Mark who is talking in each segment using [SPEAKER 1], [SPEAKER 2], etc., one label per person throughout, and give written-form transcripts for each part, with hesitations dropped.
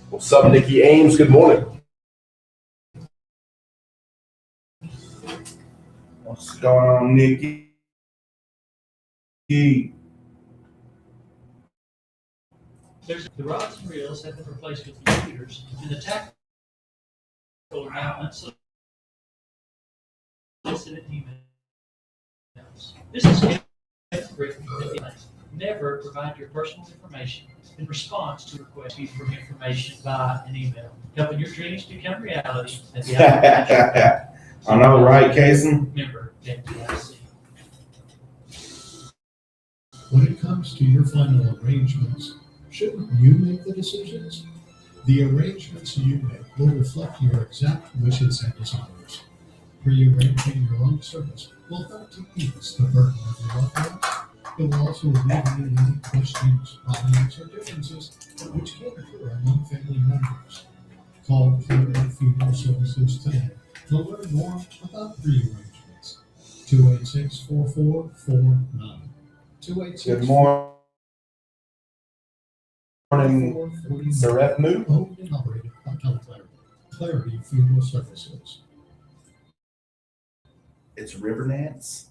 [SPEAKER 1] What's up, Nikki Ames? Good morning.
[SPEAKER 2] What's going on, Nikki?
[SPEAKER 3] The rods and reels have been replaced with computers, and the tackle are now unsolicited emails. This is written never provide your personal information in response to requests for information via an email, helping your dreams become reality at the
[SPEAKER 2] I know, right, Kaysen?
[SPEAKER 3] Member FDIC.
[SPEAKER 4] When it comes to your final arrangements, shouldn't you make the decisions? The arrangements you make will reflect your exact wishes and desires. Rearranging your own service will help to ease the burden of your loved ones. It will also alleviate any questions, problems, or differences which can occur among family members. Call Clarity Funeral Services today to learn more about rearrangements. 286-4449.
[SPEAKER 2] Good morning, Sareth Moo.
[SPEAKER 4] Owned and operated by Clarity Funeral Services.
[SPEAKER 2] It's River Nance.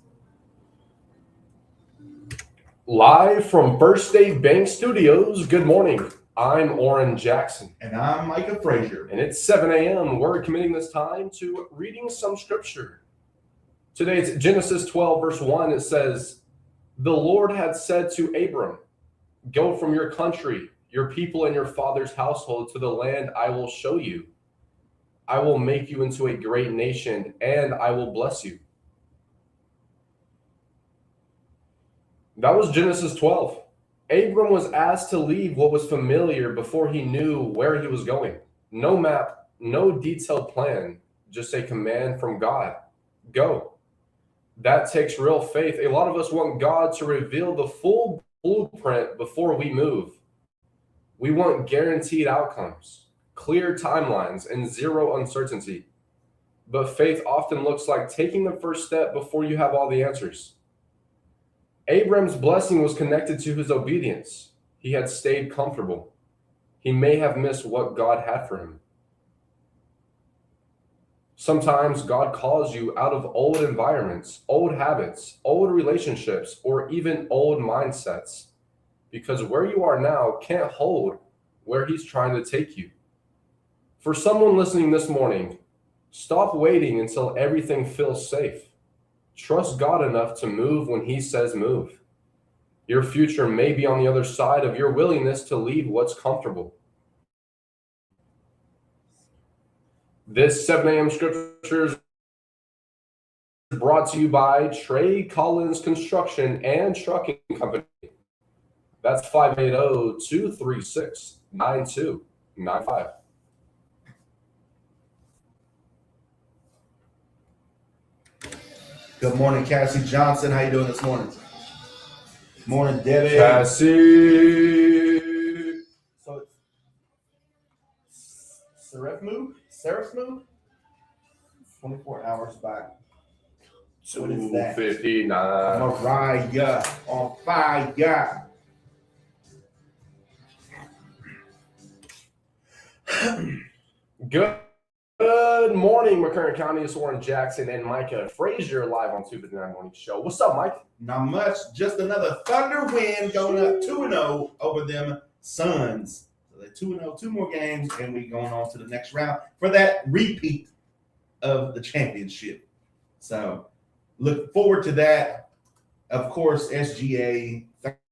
[SPEAKER 1] Live from First State Bank Studios, good morning. I'm Oran Jackson.
[SPEAKER 2] And I'm Micah Frazier.
[SPEAKER 1] And it's 7 a.m. We're committing this time to reading some scripture. Today it's Genesis 12, verse 1. It says, "The Lord had said to Abram, go from your country, your people, and your father's household to the land I will show you. I will make you into a great nation, and I will bless you." That was Genesis 12. Abram was asked to leave what was familiar before he knew where he was going. No map, no detailed plan, just a command from God. Go. That takes real faith. A lot of us want God to reveal the full blueprint before we move. We want guaranteed outcomes, clear timelines, and zero uncertainty. But faith often looks like taking the first step before you have all the answers. Abram's blessing was connected to his obedience. He had stayed comfortable. He may have missed what God had for him. Sometimes God calls you out of old environments, old habits, old relationships, or even old mindsets, because where you are now can't hold where he's trying to take you. For someone listening this morning, stop waiting until everything feels safe. Trust God enough to move when he says move. Your future may be on the other side of your willingness to leave what's comfortable. This 7 a.m. scripture is brought to you by Trey Collins Construction and Trucking Company. That's 580-236-9295.
[SPEAKER 2] Good morning, Cassie Johnson. How you doing this morning? Morning, Debbie.
[SPEAKER 1] Cassie.
[SPEAKER 2] So it's Sareth Moo? 24 hours back. What is that?
[SPEAKER 1] 259.
[SPEAKER 2] Mariah on fire.
[SPEAKER 1] Good morning, McCurtain County. It's Oran Jackson and Micah Frazier live on 259 Morning Show. What's up, Mike?
[SPEAKER 2] Not much. Just another Thunder win going up 2-0 over them Suns. So they're 2-0, 2 more games, and we going on to the next round for that repeat of the championship. So look forward to that. Of course, SGA,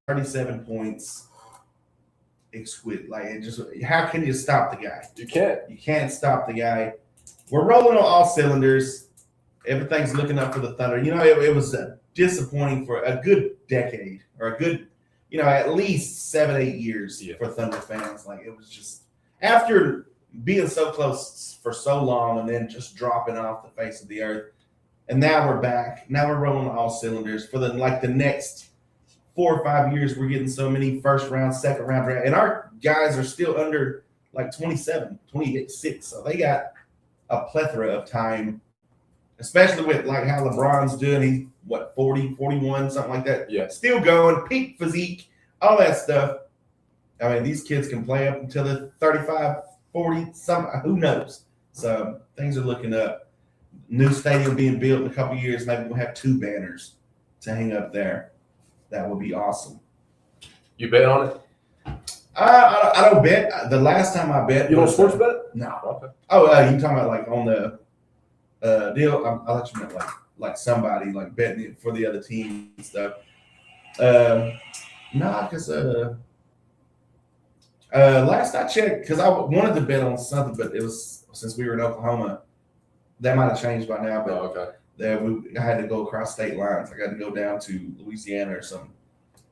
[SPEAKER 2] 37 points. Exquisite. Like, it just, how can you stop the guy?
[SPEAKER 1] You can't.
[SPEAKER 2] You can't stop the guy. We're rolling on all cylinders. Everything's looking up for the Thunder. You know, it was disappointing for a good decade or a good, at least 7-8 years for Thunder fans. Like, it was just after being so close for so long and then just dropping off the face of the earth. And now we're back. Now we're rolling on all cylinders for the next 4 or 5 years. We're getting so many first round, second round draft, and our guys are still under 27, 26. So they got a plethora of time, especially with how LeBron's doing. He's 40, 41, something like that.
[SPEAKER 1] Yeah. Still
[SPEAKER 2] going, peak physique, all that stuff. I mean, these kids can play up until they're 35, 40, who knows? So things are looking up. New stadium being built in a couple of years. Maybe we'll have 2 banners to hang up there. That would be awesome.
[SPEAKER 1] You bet on it?
[SPEAKER 2] I don't bet. The last time I bet,
[SPEAKER 1] you don't sports bet?
[SPEAKER 2] No.
[SPEAKER 1] Okay.
[SPEAKER 2] Oh, you talking about on the deal? I thought you meant like somebody betting it for the other team and stuff. No, because last I checked, because I wanted to bet on something, but it was since we were in Oklahoma, that might have changed by now. But I had to go across state lines. I got to go down to Louisiana or something,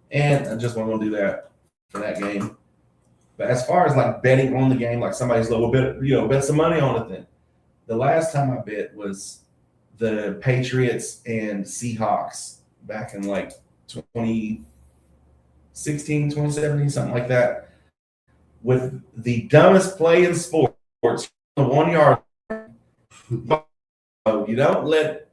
[SPEAKER 2] and I just wasn't going to do that for that game. But as far as betting on the game, somebody's bet some money on it. Then the last time I bet was the Patriots and Seahawks back in 2016, 2017, something like that, with the dumbest play in sports, the 1 yard. You don't let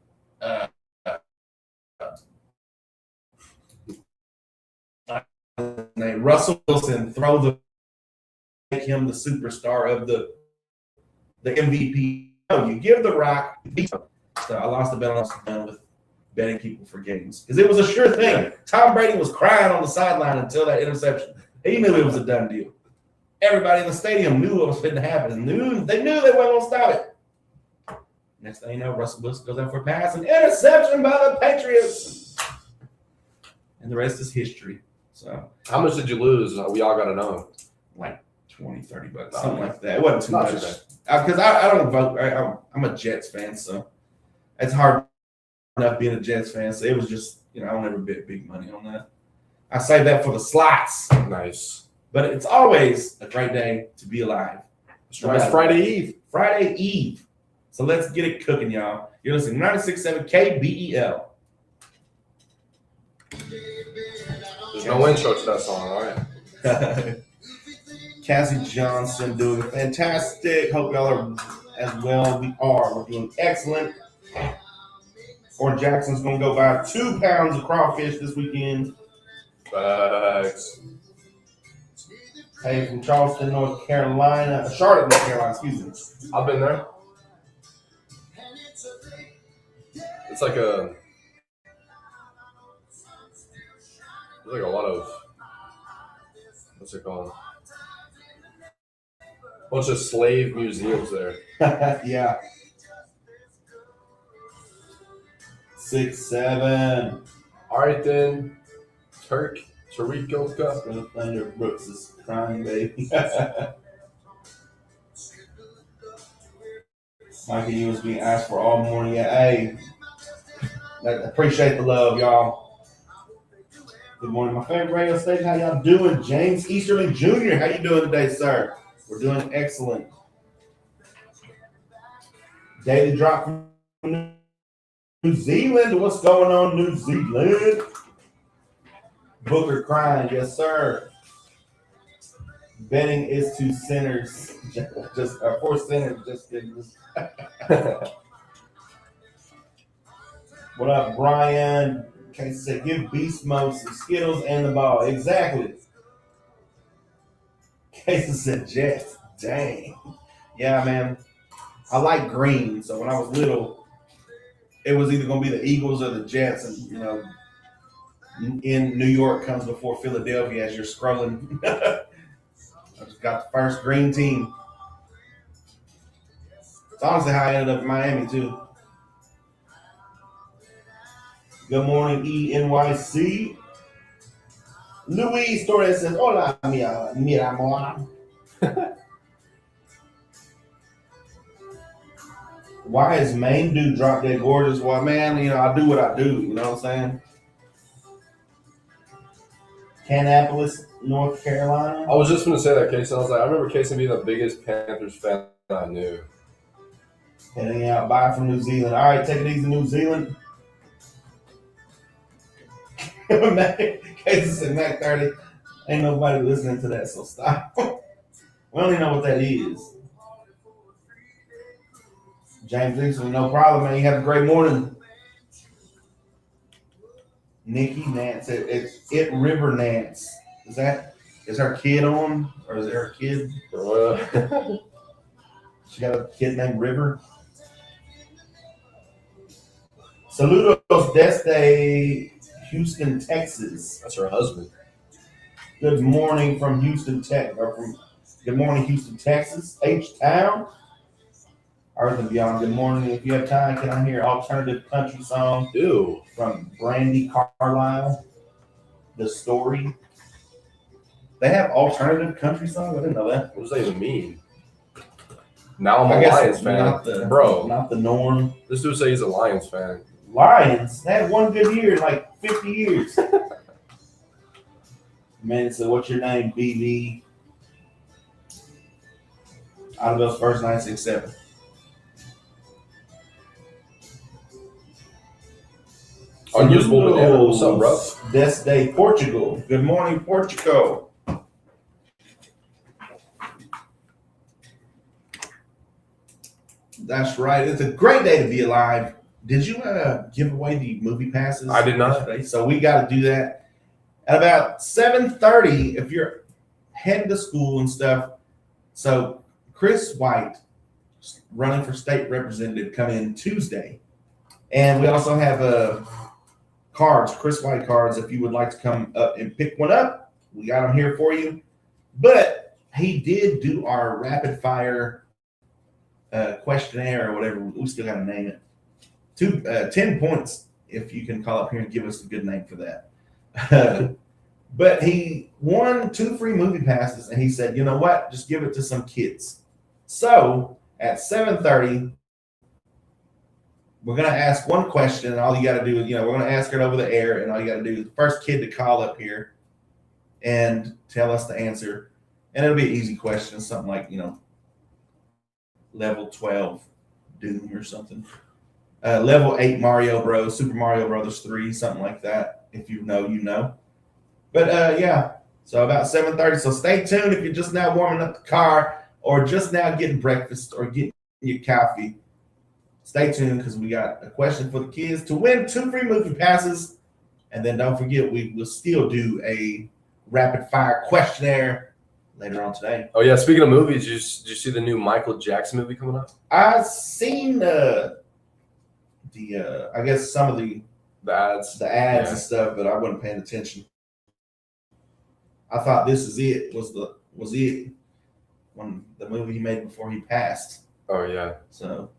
[SPEAKER 2] Russell Wilson make him the superstar of the MVP. No, you give the rock. So I lost the bet on with betting people for games because it was a sure thing. Tom Brady was crying on the sideline until that interception. He knew it was a done deal. Everybody in the stadium knew what was going to happen. They knew they weren't going to stop it. Next thing you know, Russell Wilson goes out for a pass and interception by the Patriots. And the rest is history. So,
[SPEAKER 1] how much did you lose? We all got to know.
[SPEAKER 2] $20, $30, something like that. It wasn't too much. Because I don't vote. I'm a Jets fan, so it's hard enough being a Jets fan. So it was just, I'll never bet big money on that. I save that for the slots.
[SPEAKER 1] Nice.
[SPEAKER 2] But it's always a great day to be alive.
[SPEAKER 1] It's Friday Eve.
[SPEAKER 2] Friday Eve. So let's get it cooking, y'all. You're listening to 96.7 KBEL.
[SPEAKER 1] There's no intro to that song, all right?
[SPEAKER 2] Cassie Johnson doing fantastic. Hope y'all are as well. We are. We're doing excellent. Oran Jackson's going to go buy 2 pounds of crawfish this weekend.
[SPEAKER 1] Thanks.
[SPEAKER 2] Hey, from Charleston, North Carolina. Charlotte, North Carolina, excuse me.
[SPEAKER 1] I've been there. It's like a lot of, what's it called? Bunch of slave museums there.
[SPEAKER 2] Yeah. 6, 7.
[SPEAKER 1] All right then. Tarico Cup.
[SPEAKER 2] Thunder Brooks is crying, baby. Micah, you was being asked for all morning. Yeah, hey. I appreciate the love, y'all. Good morning, my favorite radio station. How y'all doing? James Easterling Jr., how you doing today, sir? We're doing excellent. Daily drop from New Zealand. What's going on, New Zealand? Booker crying, yes, sir. Betting is to sinners. Just for sinners, just kidding. What up, Brian? Casey said, give Beast Mode some Skittles and the ball. Exactly. Casey said, Jets. Dang. Yeah, man. I like green. So when I was little, it was either going to be the Eagles or the Jets, and in New York comes before Philadelphia as you're scrolling. I just got the first green team. It's honestly how I ended up in Miami too. Good morning, ENYC. Luis Torres says, "Hola, mi amor." Why is Maine dude drop dead gorgeous? Well, man, I do what I do. You know what I'm saying? Canapolis, North Carolina.
[SPEAKER 1] I was just going to say that, Casey. I was like, I remember Casey being the biggest Panthers fan I knew.
[SPEAKER 2] Heading out, bye from New Zealand. All right, take it easy, New Zealand. Casey said Mac 30. Ain't nobody listening to that, so stop. We don't even know what that is. James Dixon, no problem, man. You have a great morning. Nikki Nance, it's River Nance. Is her kid on, or is it her kid? She got a kid named River. Saludos desde Houston, Texas.
[SPEAKER 1] That's her husband.
[SPEAKER 2] Good morning from Houston, Good morning, Houston, Texas. H-Town. Earth and Beyond. Good morning. If you have time, can I hear alternative country song from Brandy Carlisle? The Story. They have alternative country songs? I didn't know that.
[SPEAKER 1] What does that even mean? Now I'm a Lions fan. Bro.
[SPEAKER 2] Not the norm.
[SPEAKER 1] This dude say he's a Lions fan.
[SPEAKER 2] Lions? They had one good year in like 50 years. Man, so what's your name, BB? Out of those first 967.
[SPEAKER 1] Unusable banana. What's up, bro?
[SPEAKER 2] Desde Portugal. Good morning, Portugal. That's right. It's a great day to be alive. Did you give away the movie passes?
[SPEAKER 1] I did not.
[SPEAKER 2] Yesterday? So we got to do that at about 7:30 if you're heading to school and stuff. So Chris White, running for state representative, come in Tuesday. And we also have cards, Chris White cards, if you would like to come up and pick one up. We got them here for you. But he did do our rapid fire questionnaire or whatever. We still got to name it. 10 points if you can call up here and give us a good name for that. But he won 2 free movie passes, and he said, you know what? Just give it to some kids. So at 7:30, we're going to ask one question, and all you got to do is, we're going to ask it over the air, and all you got to do is the first kid to call up here and tell us the answer. And it'll be an easy question, something like, level 12 Doom or something. Level 8 Mario Bros, Super Mario Brothers 3, something like that. If you know, you know. But yeah, so about 7:30. So stay tuned if you're just now warming up the car or just now getting breakfast or getting your coffee. Stay tuned because we got a question for the kids to win 2 free movie passes. And then don't forget, we will still do a rapid fire questionnaire later on today.
[SPEAKER 1] Oh, yeah. Speaking of movies, did you see the new Michael Jackson movie coming up?
[SPEAKER 2] I've seen I guess some of the
[SPEAKER 1] ads
[SPEAKER 2] and stuff, but I wasn't paying attention. I thought This Is It was it when the movie he made before he passed.
[SPEAKER 1] Oh yeah.
[SPEAKER 2] So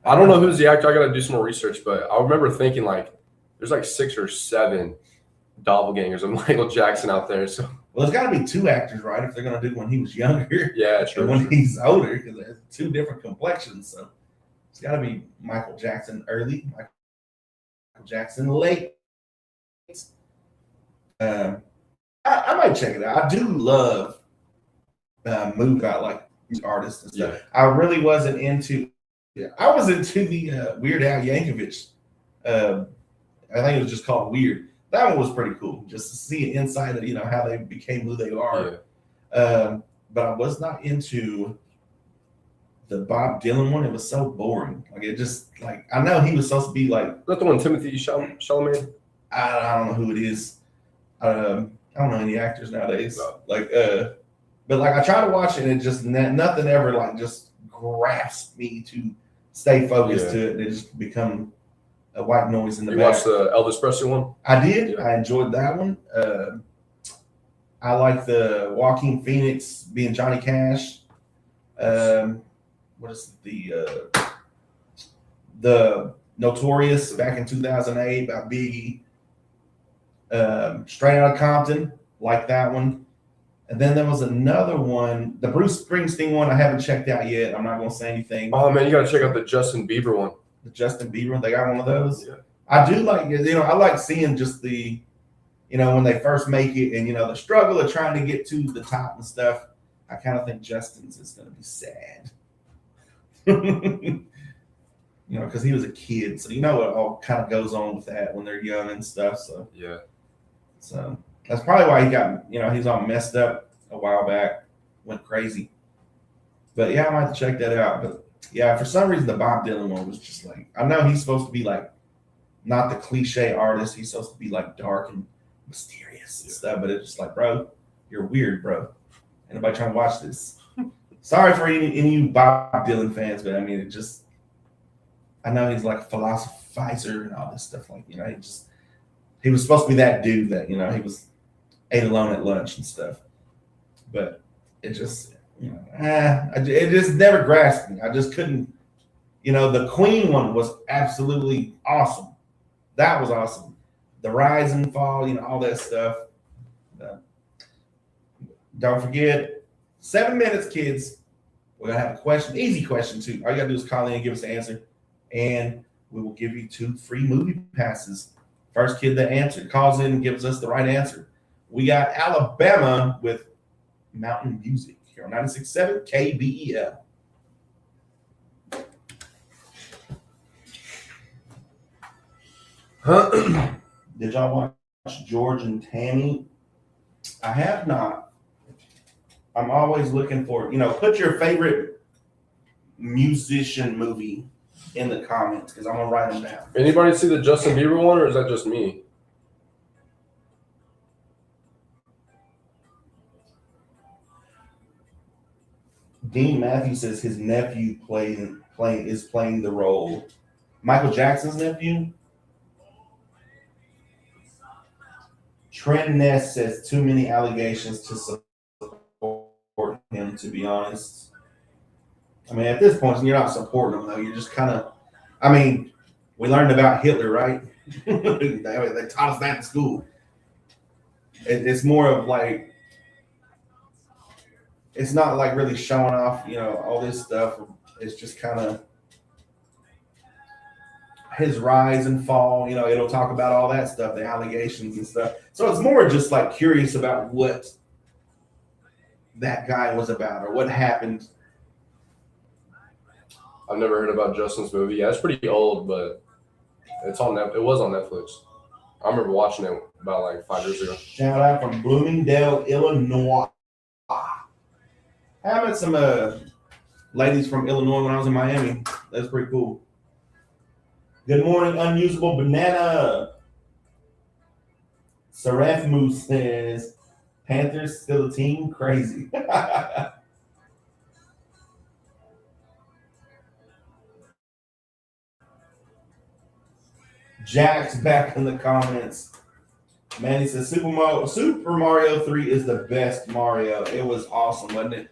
[SPEAKER 1] I don't know who's the actor. I got to do some more research, but I remember thinking there's 6 or 7 doppelgangers of Michael Jackson out there. So
[SPEAKER 2] well, there's got to be 2 actors, right? If they're going to do when he was younger,
[SPEAKER 1] yeah, true.
[SPEAKER 2] And when he's older, because there's 2 different complexions. So it's got to be Michael Jackson early, Michael Jackson late. I might check it out. I do love movies about like artists and stuff.
[SPEAKER 1] Yeah.
[SPEAKER 2] I really wasn't into. I was into the Weird Al Yankovic. I think it was just called Weird. That one was pretty cool, just to see an insight of how they became who they are. Yeah. But I was not into the Bob Dylan one. It was so boring. It just I know he was supposed to be like.
[SPEAKER 1] Is that the one Timothy Chalamet?
[SPEAKER 2] I don't know who it is. I don't know any actors nowadays.
[SPEAKER 1] No.
[SPEAKER 2] But I tried to watch it and it just nothing ever just grasp me to stay focused to it. It just become a white noise in the
[SPEAKER 1] You
[SPEAKER 2] back.
[SPEAKER 1] watched the Elvis Presley one?
[SPEAKER 2] I did.
[SPEAKER 1] Yeah.
[SPEAKER 2] I enjoyed that one. I like the Joaquin Phoenix being Johnny Cash. What is the Notorious back in 2008 by Biggie. Straight Outta Compton, like that one. And then there was another one, the Bruce Springsteen one. I haven't checked out yet. I'm not going to say anything.
[SPEAKER 1] Oh man, you gotta check out the Justin Bieber one.
[SPEAKER 2] The Justin Bieber, they got one of those.
[SPEAKER 1] Yeah.
[SPEAKER 2] I do like, I like seeing just the, when they first make it and, the struggle of trying to get to the top and stuff. I kind of think Justin's is going to be sad. Because he was a kid. So, what all kind of goes on with that when they're young and stuff. So,
[SPEAKER 1] Yeah.
[SPEAKER 2] So that's probably why he got, he's all messed up a while back, went crazy. But yeah, I might have to check that out. But yeah, for some reason, the Bob Dylan one was just like, I know he's supposed to be like, not the cliche artist. He's supposed to be like dark and mysterious and stuff. But it's just like, bro, you're weird, bro. Anybody trying to watch this? Sorry for any of you Bob Dylan fans, but I mean, I know he's like a philosophizer and all this stuff. Like, he was supposed to be that dude that, he was ate alone at lunch and stuff. But it just, it just never grasped me. I just couldn't, the Queen one was absolutely awesome. That was awesome. The rise and fall, all that stuff. Don't forget, 7 minutes, kids. We're going to have a question, easy question too. All you got to do is call in and give us the answer. And we will give you 2 free movie passes. First kid that answered calls in and gives us the right answer. We got Alabama with Mountain Music here on 96.7 KBEL. Did y'all watch George and Tammy? I have not. I'm always looking for, put your favorite musician movie in the comments because I'm going to write them down.
[SPEAKER 1] Anybody see the Justin Bieber one, or is that just me?
[SPEAKER 2] Dean Matthews says his nephew is playing the role. Michael Jackson's nephew? Trent Ness says too many allegations to support him, to be honest. I mean, at this point, you're not supporting him, though. You're just kind of, we learned about Hitler, right? they taught us that in school. It's more of like, it's not like really showing off, all this stuff. It's just kind of his rise and fall. It'll talk about all that stuff, the allegations and stuff. So it's more just like curious about what that guy was about or what happened.
[SPEAKER 1] I've never heard about Justin's movie. Yeah, it's pretty old, but it's on it was on Netflix. I remember watching it about like 5 years ago.
[SPEAKER 2] Shout out from Bloomingdale, Illinois. I met some ladies from Illinois when I was in Miami. That's pretty cool. Good morning, Unusable Banana. Seraph Moose says, Panthers still a team? Crazy. Jack's back in the comments. Man, he says Super Mario 3 is the best Mario. It was awesome, wasn't it?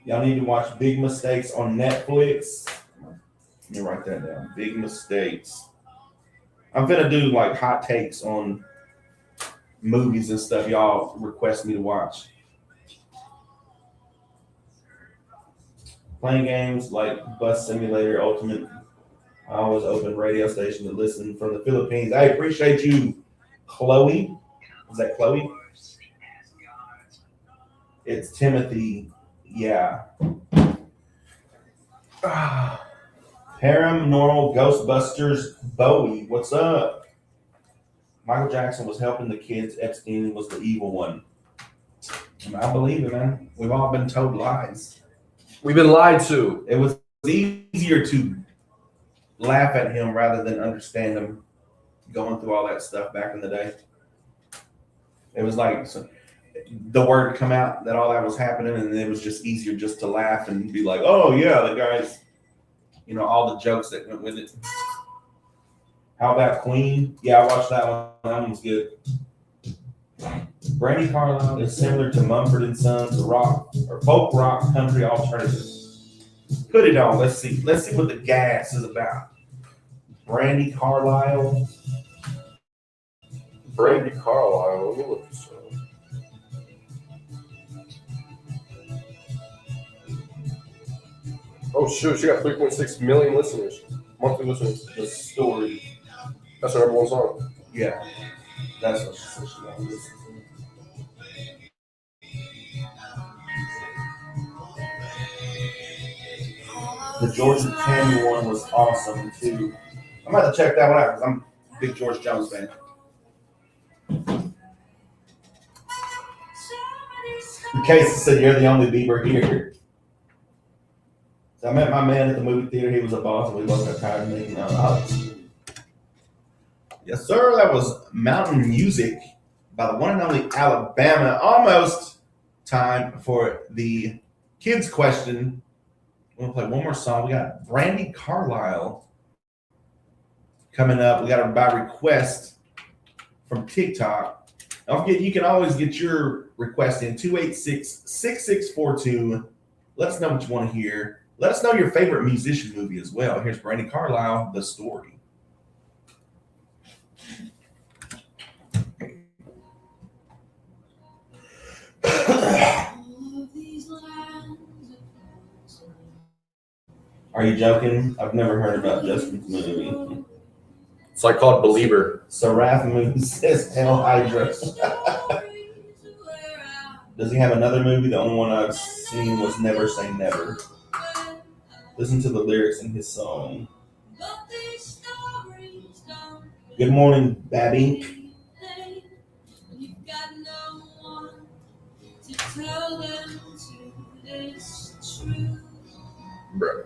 [SPEAKER 2] Y'all need to watch Big Mistakes on Netflix. Let me write that down. Big Mistakes. I'm gonna do like hot takes on movies and stuff y'all request me to watch. Playing games like Bus Simulator Ultimate. I always open radio station to listen from the Philippines. I appreciate you, Chloe. Is that Chloe? It's Timothy. Yeah. Paranormal Ghostbusters Bowie. What's up? Michael Jackson was helping the kids. Epstein was the evil one. And I believe it, man. We've all been told lies.
[SPEAKER 1] We've been lied to.
[SPEAKER 2] It was easier to laugh at him rather than understand him going through all that stuff back in the day. It was like, the word come out that all that was happening, and it was just easier just to laugh and be like, oh yeah, the guys, all the jokes that went with it. How about Queen? Yeah, I watched that one. That one was good. Brandy Carlisle is similar to Mumford and Sons, rock or folk rock country alternative. Put it on. Let's see. Let's see what the gas is about. Brandy Carlisle.
[SPEAKER 1] Brandy Carlisle. Let me look this up. Oh shoot, she got 3.6 million listeners, monthly listeners.
[SPEAKER 2] The story.
[SPEAKER 1] That's her number one song.
[SPEAKER 2] Yeah, that's what she said she wanted to listen to. The Georgia Tammy one was awesome too. I'm about to check that one out because I'm a big George Jones fan. In case it said you're the only Bieber here. So I met my man at the movie theater. He was a boss, and we both got tired of making out. Yes, sir. That was Mountain Music by the one and only Alabama. Almost time for the kids' question. We're going to play one more song. We got Brandy Carlisle coming up. We got her by request from TikTok. Don't forget, you can always get your request in 286-6642. Let us know what you want to hear. Let us know your favorite musician movie as well. Here's Brandy Carlisle, The Story. Are you joking? I've never heard about Justin's movie.
[SPEAKER 1] It's like called Believer.
[SPEAKER 2] Seraph Moon says Hell Hydra. Does he have another movie? The only one I've seen was Never Say Never. Listen to the lyrics in his song. Good morning, Babby.
[SPEAKER 1] Bro.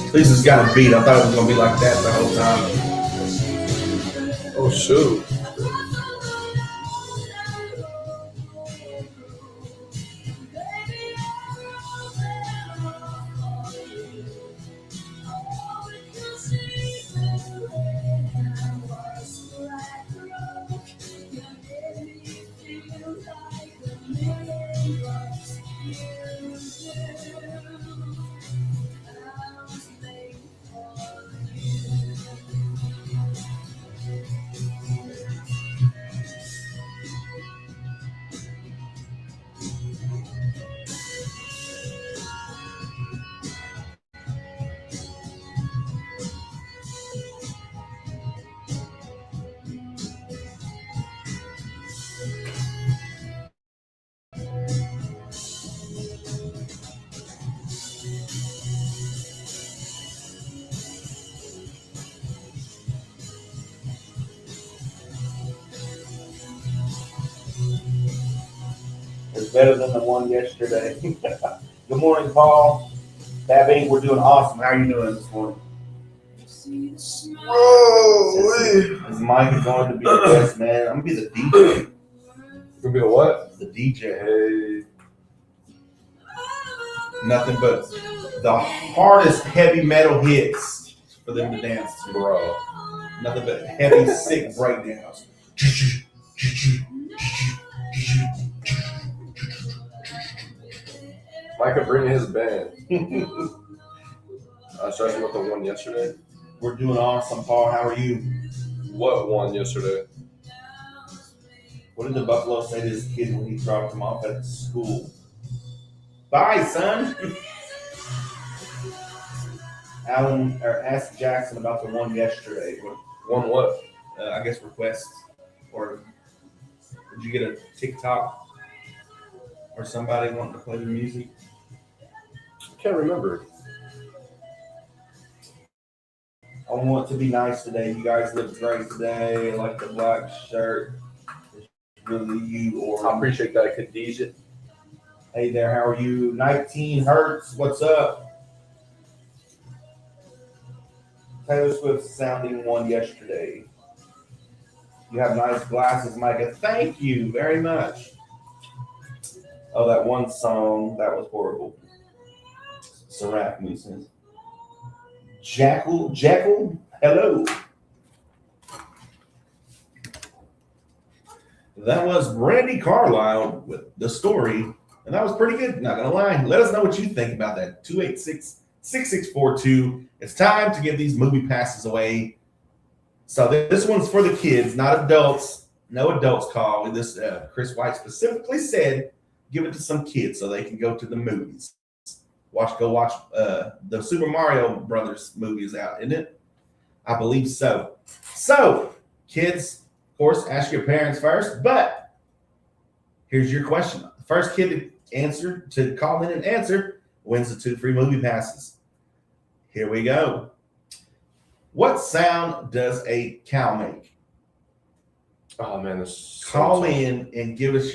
[SPEAKER 2] At least it's got a beat. I thought it was going to be like that the whole time.
[SPEAKER 1] Oh shoot.
[SPEAKER 2] It's better than the one yesterday. Good morning, Paul. Babby, we're doing awesome. How are you doing this morning?
[SPEAKER 1] Whoa,
[SPEAKER 2] Is Micah going to be the best man? I'm going to be the DJ.
[SPEAKER 1] You're gonna be a what?
[SPEAKER 2] The DJ.
[SPEAKER 1] Hey.
[SPEAKER 2] Nothing but the hardest heavy metal hits for them to dance to.
[SPEAKER 1] Bro.
[SPEAKER 2] Nothing but heavy, sick breakdowns.
[SPEAKER 1] Micah bringing his band. Starting with the one yesterday.
[SPEAKER 2] We're doing awesome, Paul. How are you?
[SPEAKER 1] What one yesterday?
[SPEAKER 2] What did the Buffalo say to his kid when he dropped him off at school? Bye, son. Alan asked Jackson about the one yesterday.
[SPEAKER 1] One what?
[SPEAKER 2] I guess request, or did you get a TikTok or somebody wanting to play your music?
[SPEAKER 1] I can't remember.
[SPEAKER 2] I want to be nice today. You guys look great today. I like the black shirt. It's really you,
[SPEAKER 1] I
[SPEAKER 2] or
[SPEAKER 1] appreciate that, Khadijah.
[SPEAKER 2] Hey there, how are you? 19 Hertz, what's up? Taylor Swift sounding one yesterday. You have nice glasses, Micah. Thank you very much. Oh, that one song, that was horrible. Seraph says, Jackal, hello. That was Brandy Carlisle with The Story, and that was pretty good, not gonna lie. Let us know what you think about that. 286-6642. It's time to give these movie passes away. So this one's for the kids, not adults. No adults call. This Chris White specifically said, give it to some kids so they can go to the movies. Go watch the Super Mario Brothers movie is out, isn't it? I believe so. So, kids, of course, ask your parents first, but here's your question. The first kid to call in and answer wins the 2 free movie passes. Here we go. What sound does a cow make?
[SPEAKER 1] Oh man, this is
[SPEAKER 2] Call in and give us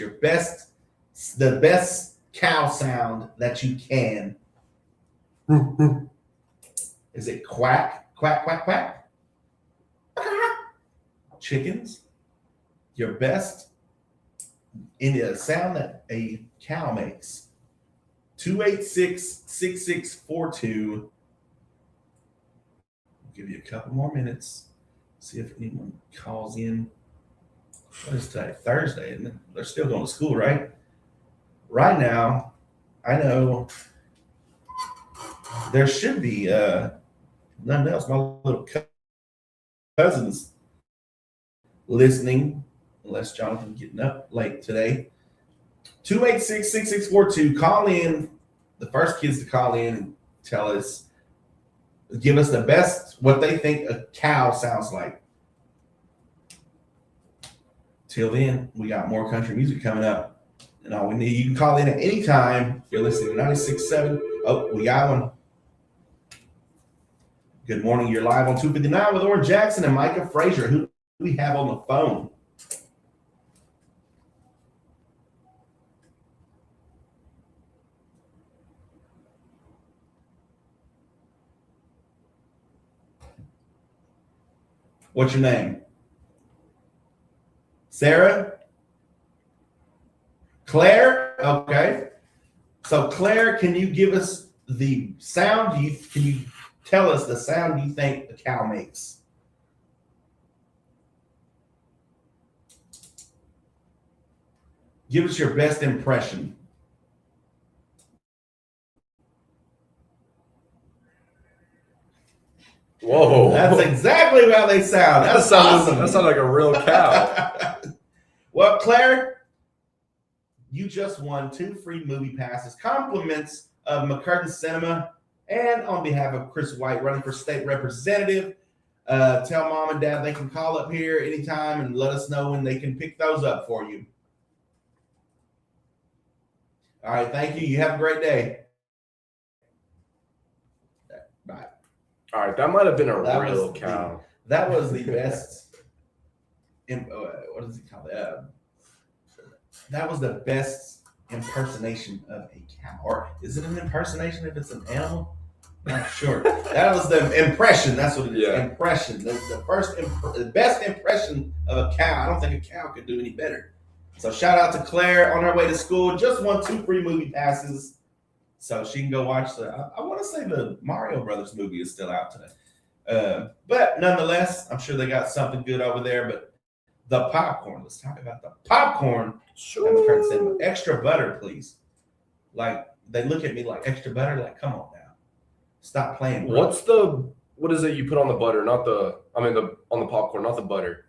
[SPEAKER 2] the best cow sound that you can. Is it quack, quack, quack, quack? Chickens? Your best in a sound that a cow makes. 286-6642. Give you a couple more minutes. See if anyone calls in. What is today? Thursday, isn't it? They're still going to school, right? Right now, I know there should be nothing else. My little cousins listening, unless Jonathan's getting up late today. 286-6642. Call in. The first kids to call in and tell us, give us the best, what they think a cow sounds like. Till then, we got more country music coming up. And all we need, you can call in at any time. You're listening to 96.7. Oh, we got one. Good morning. You're live on 259 with Oran Jackson and Micah Frazier. Who do we have on the phone? What's your name? Sarah? Claire? Okay. So Claire, can you give us the sound? Can you tell us the sound you think a cow makes? Give us your best impression.
[SPEAKER 1] Whoa.
[SPEAKER 2] That's exactly how they sound. That's awesome.
[SPEAKER 1] That sounds like a real cow.
[SPEAKER 2] Well, Claire, you just won 2 free movie passes, compliments of McCurtain Cinema, and on behalf of Chris White, running for state representative. Tell mom and dad they can call up here anytime and let us know when they can pick those up for you. All right, thank you. You have a great day. Bye.
[SPEAKER 1] All right, that might have been a real cow.
[SPEAKER 2] That was the best. What does he call it? That was the best impersonation of a cow. Or is it an impersonation if it's an animal? Not sure. That was the impression. That's what it is.
[SPEAKER 1] Yeah.
[SPEAKER 2] Impression. The best impression of a cow. I don't think a cow could do any better. So shout out to Claire on her way to school. Just won 2 free movie passes. So she can go watch I want to say the Mario Brothers movie is still out today. But nonetheless, I'm sure they got something good over there. But the popcorn. Let's talk about the popcorn.
[SPEAKER 1] Sure.
[SPEAKER 2] Extra butter, please. Like, they look at me like, extra butter? Like, come on now. Stop playing. Bro.
[SPEAKER 1] What is it you put on the butter? On the popcorn, not the butter.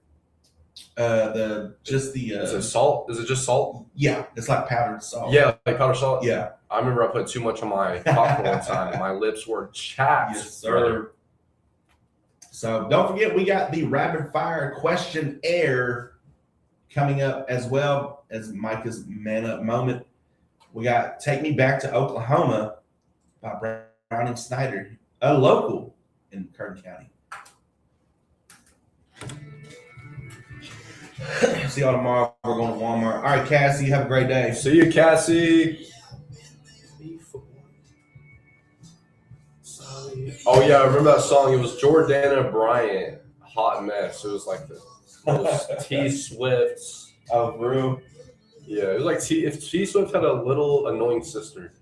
[SPEAKER 2] Is
[SPEAKER 1] it salt? Is it just salt?
[SPEAKER 2] Yeah, it's like powdered salt.
[SPEAKER 1] Yeah, like powdered salt?
[SPEAKER 2] Yeah.
[SPEAKER 1] I remember I put too much on my popcorn one time and my lips were chapped.
[SPEAKER 2] Yes, sir. So don't forget, we got the rapid fire questionnaire coming up as well as Micah's Man Up moment. We got Take Me Back to Oklahoma by Browning Snyder, a local in Curtin County. See y'all tomorrow. We're going to Walmart. All right, Cassie, have a great day.
[SPEAKER 1] See you, Cassie. Oh yeah, I remember that song. It was Jordana Bryant, Hot Mess. It was like those T Swifts.
[SPEAKER 2] Oh, bro.
[SPEAKER 1] Yeah, it was like if T Swift had a little annoying sister.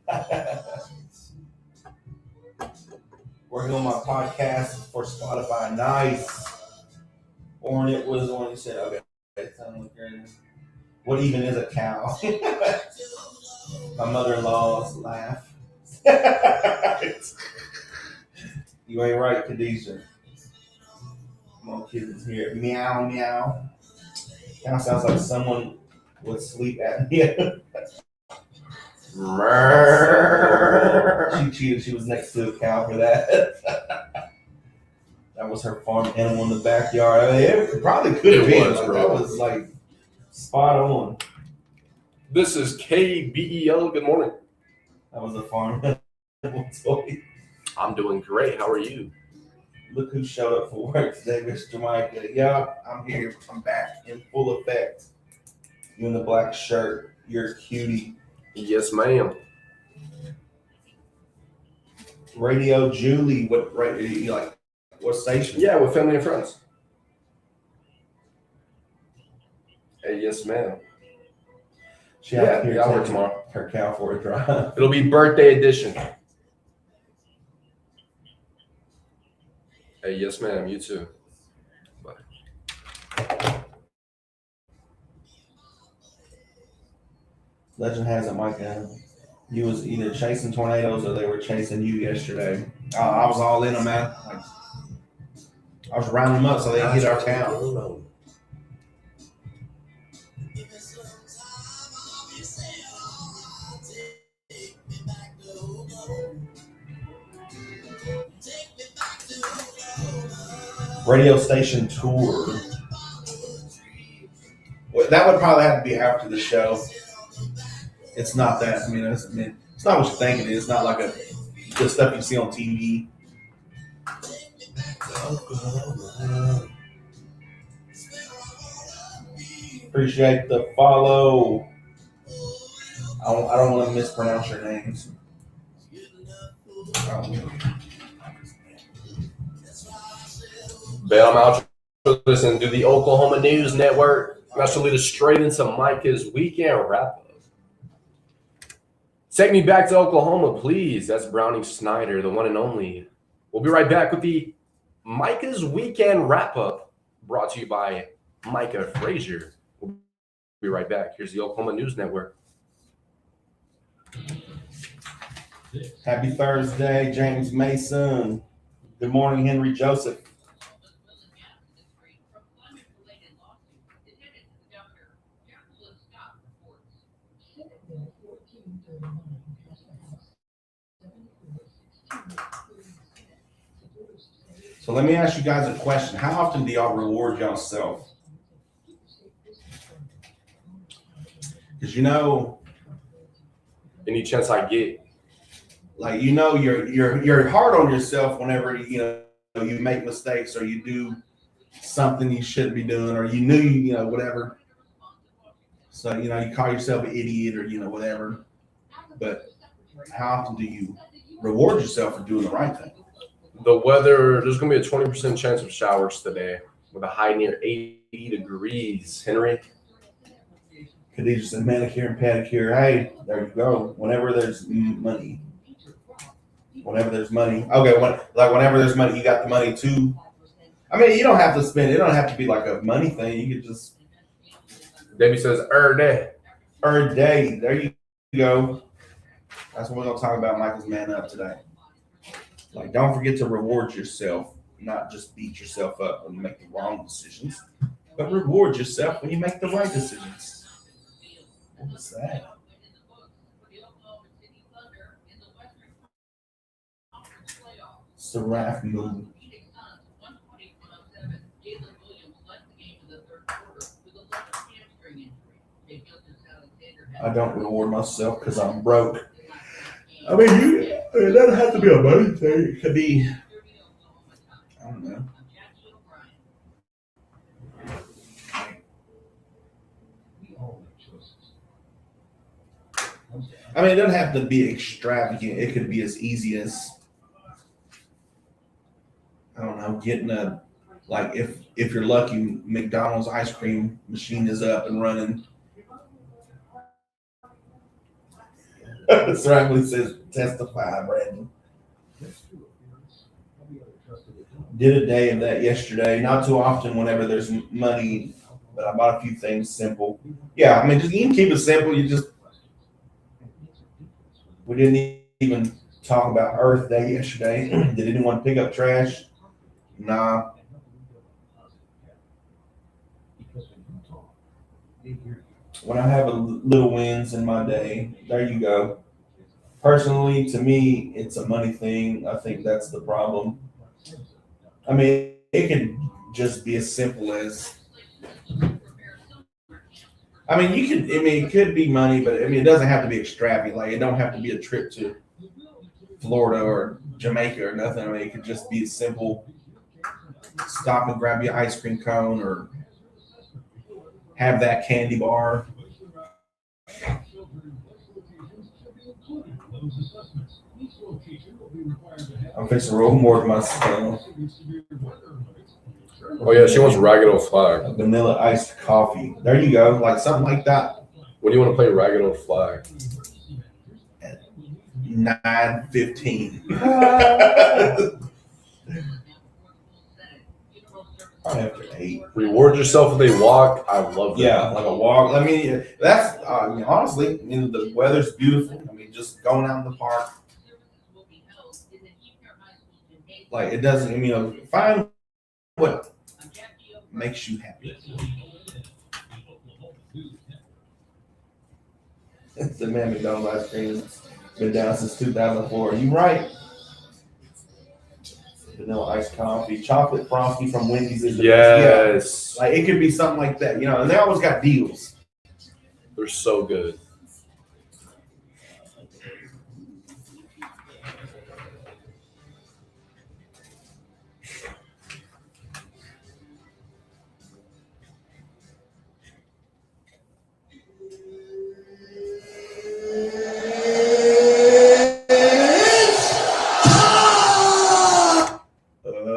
[SPEAKER 2] Working on my podcast for Spotify. Nice. Oran, it was the one you said, okay. What even is a cow? My mother-in-law's laugh. You ain't right, Khadijah. More kids here. Meow, meow. Kind of sounds like someone would sleep at me. She cheated. She was next to a cow for that. That was her farm animal in the backyard. I mean, it probably could have been. Like, that was like spot on.
[SPEAKER 1] This is KBEL. Good morning.
[SPEAKER 2] That was a farm animal toy.
[SPEAKER 1] I'm doing great. How are you?
[SPEAKER 2] Look who showed up for work today, Mr. Micah. Yeah, I'm here. I'm back in full effect. You in the black shirt. You're a cutie.
[SPEAKER 1] Yes, ma'am.
[SPEAKER 2] Radio Julie. What you like? What station?
[SPEAKER 1] Yeah, with family and friends. Hey, yes, ma'am.
[SPEAKER 2] She out here
[SPEAKER 1] I'll work
[SPEAKER 2] taking
[SPEAKER 1] tomorrow.
[SPEAKER 2] her cow for a drive.
[SPEAKER 1] It'll be birthday edition. Hey, yes, ma'am. You too. Bye.
[SPEAKER 2] Legend has it, Micah. You was either chasing tornadoes or they were chasing you yesterday. I was all in them, man. Like, I was rounding them up so they could hit our town. Radio station tour. Well, that would probably have to be after the show. It's not that. I mean, it's not what you think it is. It's not like the stuff you see on TV. Appreciate the follow. I don't want to mispronounce your names.
[SPEAKER 1] Bail them out. Listen to the Oklahoma News Network. That's to lead us straight into Micah's weekend wrap-up. Take me back to Oklahoma, please. That's Brownie Snyder, the one and only. We'll be right back with the Micah's weekend wrap-up, brought to you by Micah Frazier. We'll be right back. Here's the Oklahoma News Network.
[SPEAKER 2] Happy Thursday, James Mason. Good morning, Henry Joseph. So let me ask you guys a question. How often do y'all reward yourself? Because
[SPEAKER 1] Any chance I get.
[SPEAKER 2] like you're hard on yourself whenever you make mistakes or you do something you shouldn't be doing or whatever. So you call yourself an idiot or whatever. But how often do you reward yourself for doing the right thing?
[SPEAKER 1] The weather, there's going to be a 20% chance of showers today with a high near 80 degrees. Henry?
[SPEAKER 2] Khadijah said manicure and pedicure. Hey, there you go. Whenever there's money. Whenever there's money. Okay, whenever there's money, you got the money too. I mean, you don't have to spend it. It don't have to be like a money thing. You could just.
[SPEAKER 1] Debbie says, day.
[SPEAKER 2] Day. There you go. That's what we're going to talk about, Michael's Man Up today. Like, don't forget to reward yourself, not just beat yourself up when you make the wrong decisions, but reward yourself when you make the right decisions. What was that? Seraph movie. I don't reward myself because I'm broke. I mean, it doesn't have to be a money thing. It could be, I don't know. I mean, it doesn't have to be extravagant. It could be as easy as I don't know, getting a, like if you're lucky, McDonald's ice cream machine is up and running. Strongly says testify, Brandon. Did a day of that yesterday. Not too often whenever there's money, but I bought a few things simple. Yeah, I mean, just you can keep it simple. We didn't even talk about Earth Day yesterday. Did anyone pick up trash? Nah. When I have a little wins in my day, there you go. Personally, to me, it's a money thing. I think that's the problem. I mean, it can just be as simple as, I mean, it could be money, but I mean, it doesn't have to be extravagant. Like, it don't have to be a trip to Florida or Jamaica or nothing. I mean, it could just be a simple stop and grab your ice cream cone or have that candy bar. I'm fixing to roll more of my
[SPEAKER 1] Oh yeah, she wants ragged old flag.
[SPEAKER 2] vanilla iced coffee. There you go, like something like that.
[SPEAKER 1] When do you want to play ragged old flag?
[SPEAKER 2] 9:15. Probably after 8.
[SPEAKER 1] Reward yourself with a walk. I love that.
[SPEAKER 2] Yeah, like a walk. I mean, that's honestly, the weather's beautiful. I mean, just going out in the park. Like it doesn't, find what makes you happy. It's the man McDonald's ice cream has been down since 2004. You right? Vanilla iced coffee, chocolate frosty from Wendy's is the best. Yeah. Like it could be something like that, and they always got deals.
[SPEAKER 1] They're so good.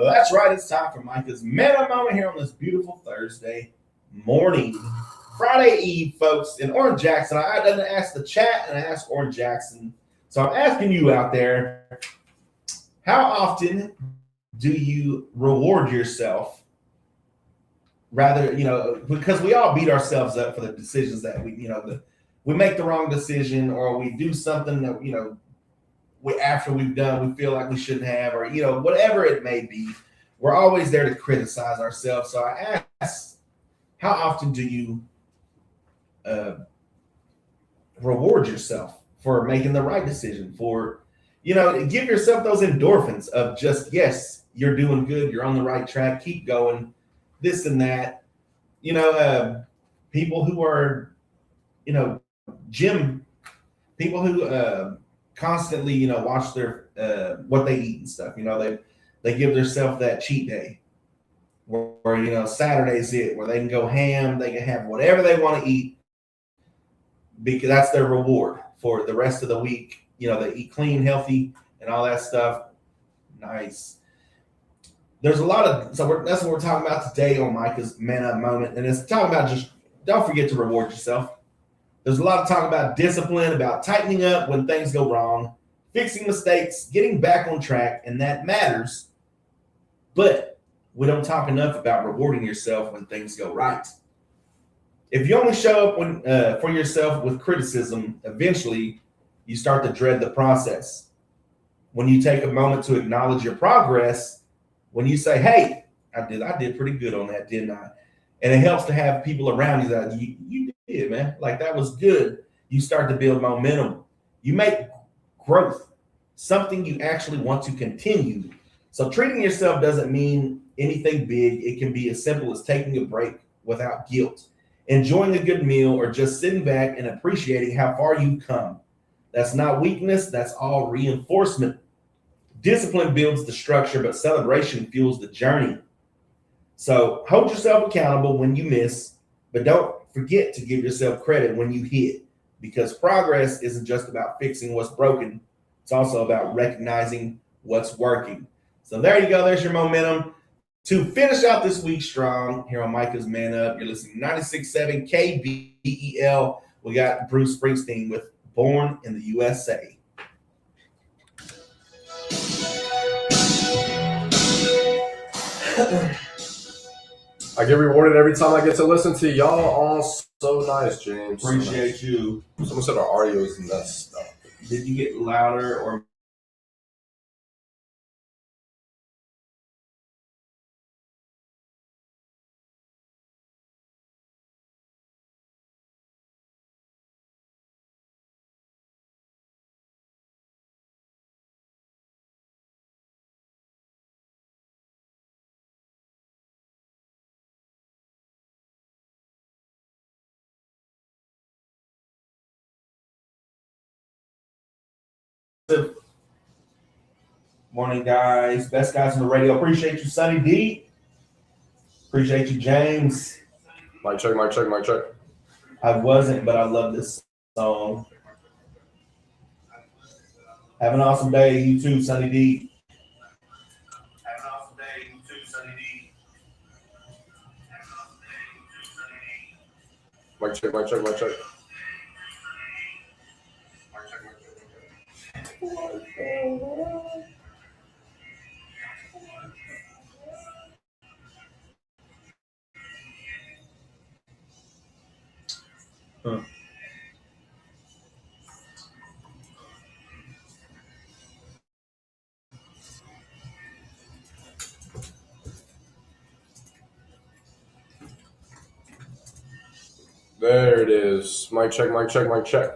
[SPEAKER 2] That's right. It's time for Micah's Meta Moment here on this beautiful Thursday morning. Friday Eve, folks. In Oran Jackson, I didn't ask the chat and I asked Oran Jackson. So I'm asking you out there, how often do you reward yourself? Rather, because we all beat ourselves up for the decisions that we make the wrong decision or we do something that, after we've done, we feel like we shouldn't have, or, whatever it may be. We're always there to criticize ourselves. So I ask, how often do you reward yourself for making the right decision, for, give yourself those endorphins of just, yes, you're doing good. You're on the right track. Keep going, this and that. People who are, gym, people who constantly, watch their, what they eat and stuff, they give themselves that cheat day where Saturday's it, where they can go ham, they can have whatever they want to eat because that's their reward for the rest of the week. They eat clean, healthy, and all that stuff. Nice. There's a lot of, that's what we're talking about today on Micah's Man Up Moment. And it's talking about just don't forget to reward yourself. There's a lot of talk about discipline, about tightening up when things go wrong, fixing mistakes, getting back on track, and that matters. But we don't talk enough about rewarding yourself when things go right. If you only show up for yourself with criticism, eventually you start to dread the process. When you take a moment to acknowledge your progress, when you say, hey, I did pretty good on that, didn't I? And it helps to have people around you that you did, man. Like that was good. You start to build momentum. You make growth something you actually want to continue. So treating yourself doesn't mean anything big. It can be as simple as taking a break without guilt, enjoying a good meal, or just sitting back and appreciating how far you've come. That's not weakness. That's all reinforcement. Discipline builds the structure, but celebration fuels the journey. So hold yourself accountable when you miss, but don't forget to give yourself credit when you hit, because progress isn't just about fixing what's broken. It's also about recognizing what's working. So there you go. There's your momentum to finish out this week strong here on Micah's Man Up. You're listening to 96.7 KBEL. We got Bruce Springsteen with Born in the USA.
[SPEAKER 1] I get rewarded every time I get to listen to y'all. All so nice, James.
[SPEAKER 2] Appreciate you.
[SPEAKER 1] Someone said our audio is messed up.
[SPEAKER 2] Did you get louder or? Morning, guys. Best guys on the radio. Appreciate you, Sonny D. Appreciate you, James.
[SPEAKER 1] Mic check, mic check, mic check.
[SPEAKER 2] I wasn't, but I love this song. Have an awesome day, you too, Sonny D. Have an awesome day, you too, Sonny D.
[SPEAKER 1] Mic check, mic check, mic check.
[SPEAKER 2] Huh.
[SPEAKER 1] There it is. Mic check, mic check, mic check.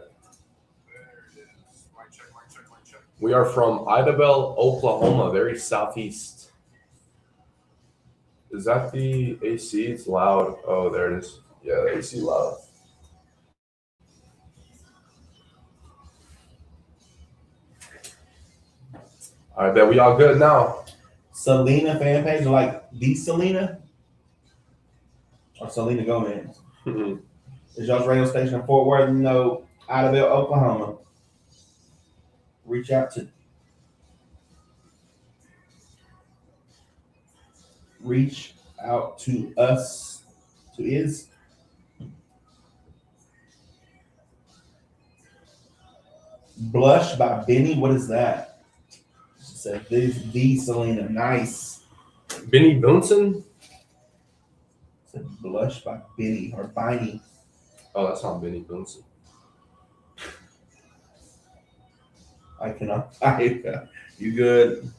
[SPEAKER 1] We are from Idabel, Oklahoma, very southeast. Is that the AC? It's loud. Oh, there it is. Yeah, the AC loud. I bet we all good now.
[SPEAKER 2] Selena fan page, like the Selena? Or Selena Gomez? Is y'all's radio station in Fort Worth? No, Idabel, Oklahoma. Reach out to us, to is. Blush by Benny. What is that? She said, the Selena. Nice.
[SPEAKER 1] Benny Bunsen?
[SPEAKER 2] Said Blush by Benny or Biney.
[SPEAKER 1] Oh, that's not Benny Bunsen.
[SPEAKER 2] I cannot. You good?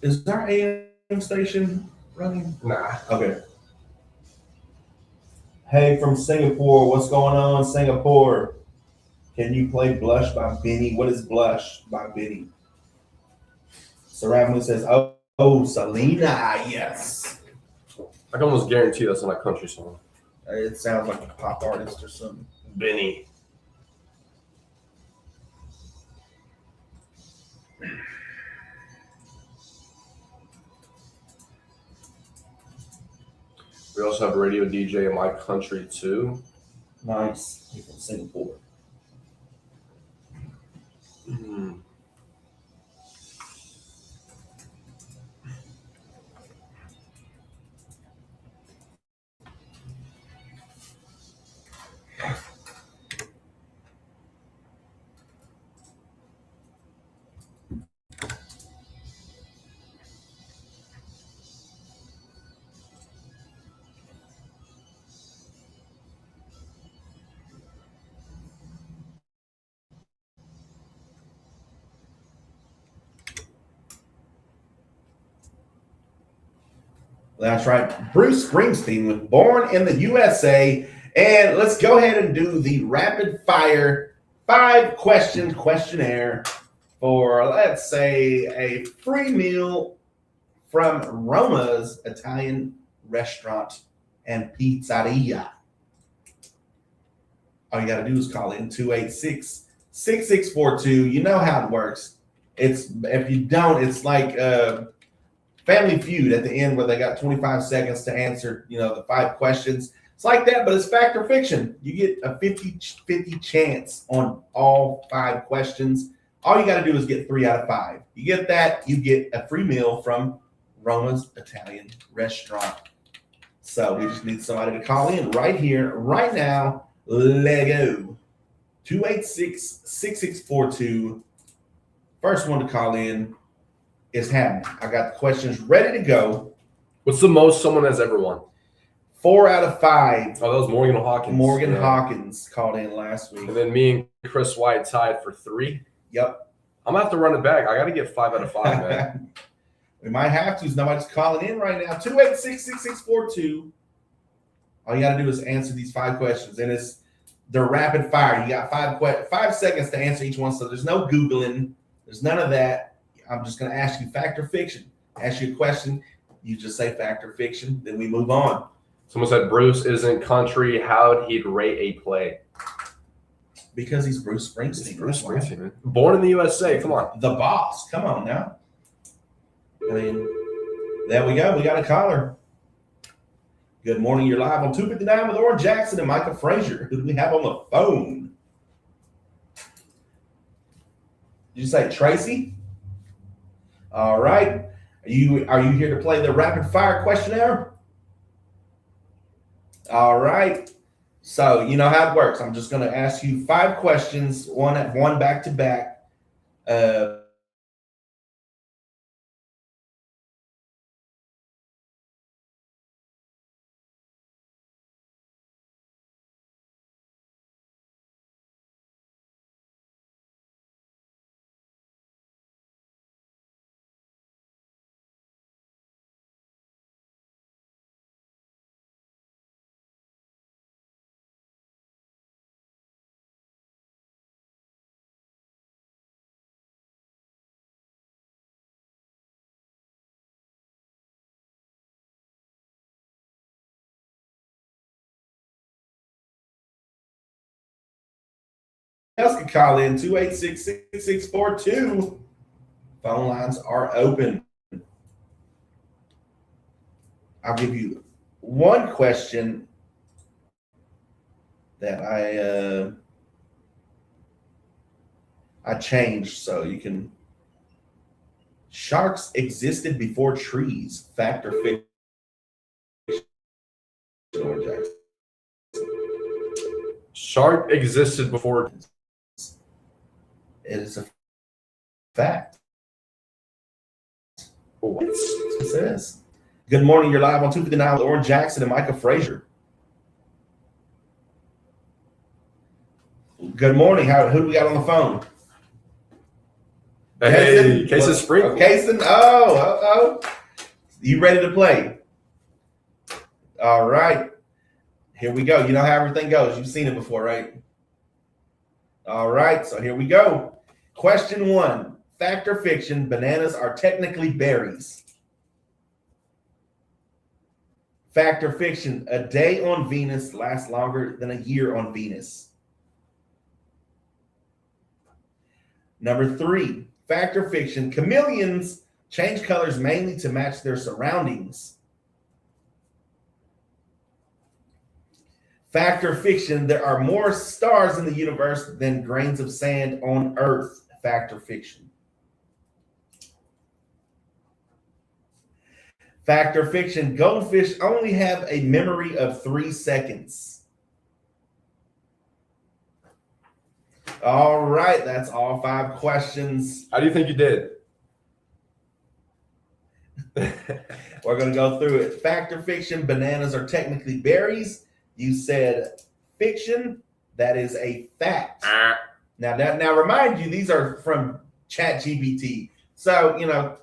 [SPEAKER 2] Is our AM station running?
[SPEAKER 1] Nah.
[SPEAKER 2] Okay. Hey, from Singapore, what's going on, Singapore? Can you play Blush by Benny? What is Blush by Benny? Saravanu says, oh, Selena, yes.
[SPEAKER 1] I can almost guarantee that's not a country song.
[SPEAKER 2] It sounds like a pop artist or something.
[SPEAKER 1] Benny. We also have a radio DJ in my country too.
[SPEAKER 2] Nice. He's from Singapore.
[SPEAKER 1] Mm.
[SPEAKER 2] That's right. Bruce Springsteen was born in the USA. And let's go ahead and do the rapid fire 5-question questionnaire for, let's say, a free meal from Roma's Italian restaurant and pizzeria. All you got to do is call in 286-6642. You know how it works. If you don't, it's like Family Feud at the end where they got 25 seconds to answer, the 5 questions. It's like that, but it's fact or fiction. You get a 50-50 chance on all 5 questions. All you got to do is get 3 out of 5. You get that, you get a free meal from Roma's Italian Restaurant. So we just need somebody to call in right here, right now. Let go. 286-6642. First one to call in is happening. I got the questions ready to go.
[SPEAKER 1] What's the most someone has ever won?
[SPEAKER 2] 4 out of 5.
[SPEAKER 1] Oh, that was Morgan Hawkins.
[SPEAKER 2] Morgan Hawkins called in last week.
[SPEAKER 1] And then me and Chris White tied for 3.
[SPEAKER 2] Yep.
[SPEAKER 1] I'm going to have to run it back. I got to get 5 out of 5, man.
[SPEAKER 2] We might have to. Nobody's calling in right now. 286-6642. All you got to do is answer these 5 questions. And they're rapid fire. You got 5 seconds to answer each one. So there's no Googling. There's none of that. I'm just going to ask you fact or fiction. Ask you a question. You just say fact or fiction. Then we move on.
[SPEAKER 1] Someone said Bruce isn't country. How'd he rate a play?
[SPEAKER 2] Because he's Bruce Springsteen.
[SPEAKER 1] It's Bruce Springsteen, man. Born in the USA. Come on.
[SPEAKER 2] The boss. Come on now. I mean, there we go. We got a caller. Good morning. You're live on 259 with Oran Jackson and Micah Frazier. Who do we have on the phone? Did you say Tracy? All right. Are you here to play the rapid fire questionnaire? All right. So you know how it works. I'm just going to ask you 5 questions, one back to back. Else can call in 286-6642. Phone lines are open. I'll give you one question that I changed so you can. Sharks existed before trees. Fact or fiction?
[SPEAKER 1] Shark existed before.
[SPEAKER 2] It is a fact.
[SPEAKER 1] What?
[SPEAKER 2] It says. Good morning. You're live on 259 with Oran Jackson and Micah Frazier. Good morning. Who do we got on the phone?
[SPEAKER 1] Hey, Case of Sprinkle.
[SPEAKER 2] Kason. Oh. You ready to play? All right. Here we go. You know how everything goes. You've seen it before, right? All right. So here we go. Question 1. Fact or fiction, bananas are technically berries. Fact or fiction, a day on Venus lasts longer than a year on Venus. Number 3. Fact or fiction, chameleons change colors mainly to match their surroundings. Fact or fiction, there are more stars in the universe than grains of sand on Earth. Fact or fiction? Fact or fiction, goldfish only have a memory of 3 seconds. All right, that's all 5 questions.
[SPEAKER 1] How do you think you did?
[SPEAKER 2] We're going to go through it. Fact or fiction, bananas are technically berries. You said fiction. That is a fact. Now, remind you, these are from ChatGPT. So,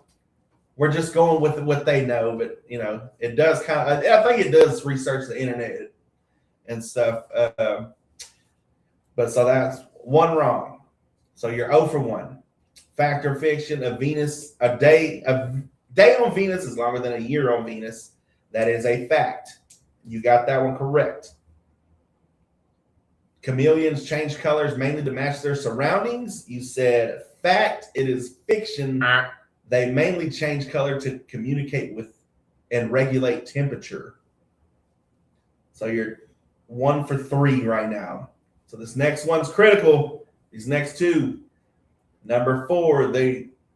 [SPEAKER 2] we're just going with what they know. But, it does I think it does research the internet and stuff. But so that's 1 wrong. So you're 0 for 1. Fact or fiction, a day on Venus is longer than a year on Venus. That is a fact. You got that one correct. Chameleons change colors mainly to match their surroundings. You said fact. It is fiction. They mainly change color to communicate with and regulate temperature. So you're 1 for 3 right now. So this next one's critical. These next two. Number 4,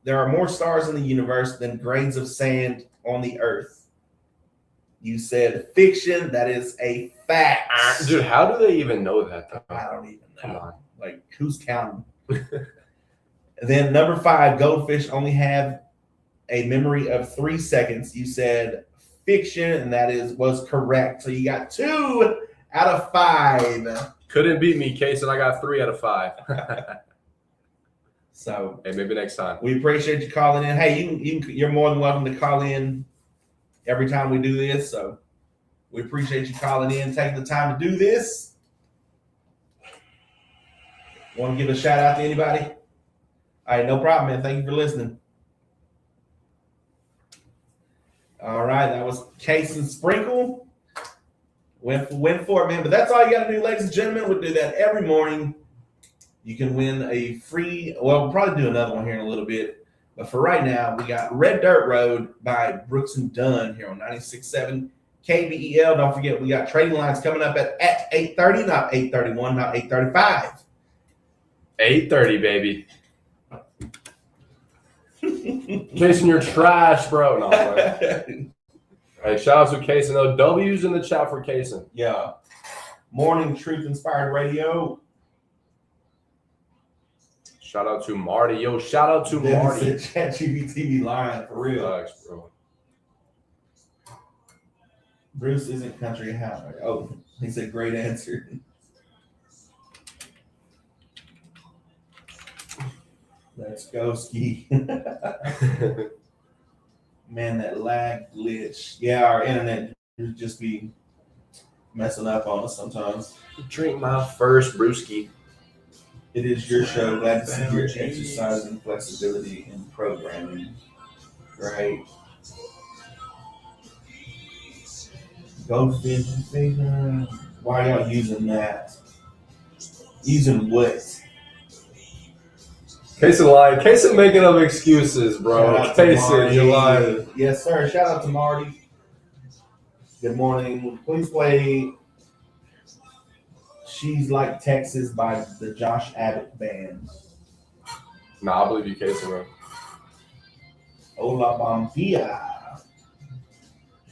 [SPEAKER 2] there are more stars in the universe than grains of sand on the earth. You said fiction. That is a fact.
[SPEAKER 1] Dude, how do they even know that, though?
[SPEAKER 2] I don't even
[SPEAKER 1] Come
[SPEAKER 2] know.
[SPEAKER 1] on.
[SPEAKER 2] Like, who's counting? Then number 5, goldfish only have a memory of 3 seconds. You said fiction, and that was correct. So you got 2 out of 5.
[SPEAKER 1] Couldn't beat me, Case, and I got 3 out of 5.
[SPEAKER 2] So
[SPEAKER 1] Hey, maybe next time.
[SPEAKER 2] we appreciate you calling in. Hey, you're more than welcome to call in every time we do this. So we appreciate you calling in, taking the time to do this. Want to give a shout out to anybody? All right, no problem, man. Thank you for listening. All right, that was Case and Sprinkle. Went for it, man. But that's all you got to do, ladies and gentlemen. We'll do that every morning. You can win a free, well, we'll probably do another one here in a little bit. But for right now, we got Red Dirt Road by Brooks and Dunn here on 96.7 KBEL. Don't forget, we got trading lines coming up at 8:30, not 8:31, not 8:35.
[SPEAKER 1] 8:30, baby. Jason, you're trash, bro. No, hey, shout out to Kason, though. W's in the chat for Kason.
[SPEAKER 2] Yeah. Morning Truth Inspired Radio.
[SPEAKER 1] Shout out to Marty. Yo, shout out to Marty.
[SPEAKER 2] ChatGPT line for real.
[SPEAKER 1] Relax, bro.
[SPEAKER 2] Bruce isn't country house. Oh, he said great answer. Let's go ski. Man, that lag glitch. Yeah, our internet just be messing up on us sometimes.
[SPEAKER 1] Drink my first brewski.
[SPEAKER 2] It is your show. Glad to see your exercise and flexibility in programming. Great. Goldfish. Why are y'all using that? Using what?
[SPEAKER 1] Kason lying. Kason making up excuses, bro.
[SPEAKER 2] Shout out to
[SPEAKER 1] Kason,
[SPEAKER 2] Marty.
[SPEAKER 1] you're lying.
[SPEAKER 2] Yes, sir. Shout out to Marty. Good morning. Please play She's Like Texas by the Josh Abbott Band.
[SPEAKER 1] Nah, I believe you, Kason, bro.
[SPEAKER 2] Hola Bombilla.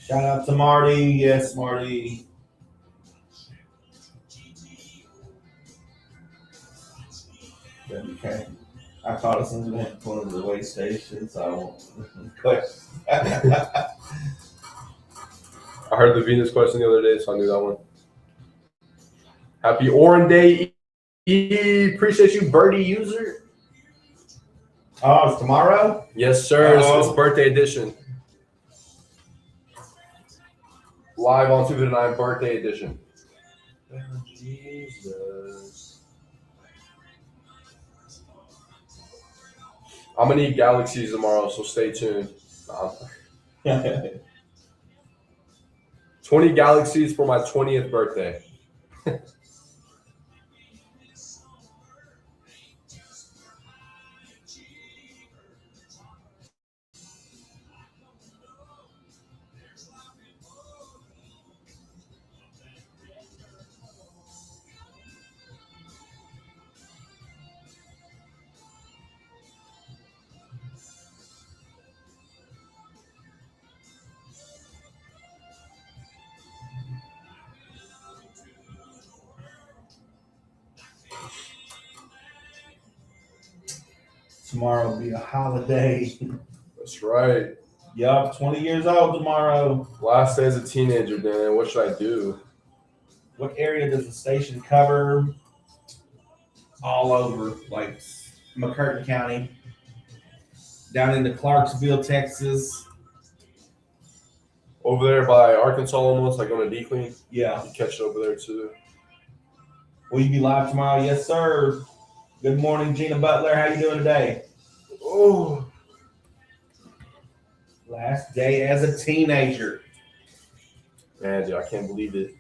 [SPEAKER 2] Shout out to Marty. Yes, Marty. Okay. I caught us in the pull into the way station, so I won't question.
[SPEAKER 1] I heard the Venus question the other day, so I knew that one. Happy Oran Day. Appreciate you, Birdie user.
[SPEAKER 2] Oh, it's tomorrow?
[SPEAKER 1] Yes, sir. It's birthday edition. Live on 259 birthday edition. Oh, Jesus. I'm going to need galaxies tomorrow, so stay tuned. 20 galaxies for my 20th birthday.
[SPEAKER 2] Tomorrow will be a holiday.
[SPEAKER 1] That's right.
[SPEAKER 2] Yup, 20 years old tomorrow.
[SPEAKER 1] Last day as a teenager, Dan. What should I do?
[SPEAKER 2] What area does the station cover? All over, like McCurtain County, down into Clarksville, Texas.
[SPEAKER 1] Over there by Arkansas almost, like on a decline.
[SPEAKER 2] Yeah.
[SPEAKER 1] You catch it over there too.
[SPEAKER 2] Will you be live tomorrow? Yes, sir. Good morning, Gina Butler. How you doing today?
[SPEAKER 1] Oh.
[SPEAKER 2] Last day as a teenager.
[SPEAKER 1] Man, dude, I can't believe it.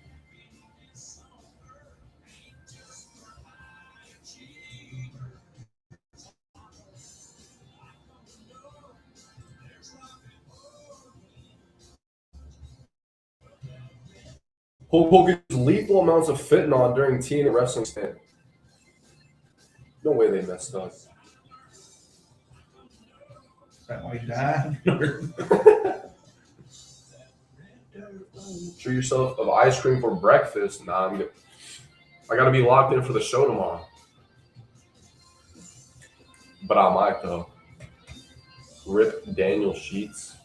[SPEAKER 1] Hulk Hogan's lethal amounts of fentanyl during teen wrestling stand. No way they messed up.
[SPEAKER 2] Is that why he died?
[SPEAKER 1] Treat yourself of ice cream for breakfast. Nah, I'm good. I gotta be locked in for the show tomorrow. But I might though. Rip Daniel Sheets.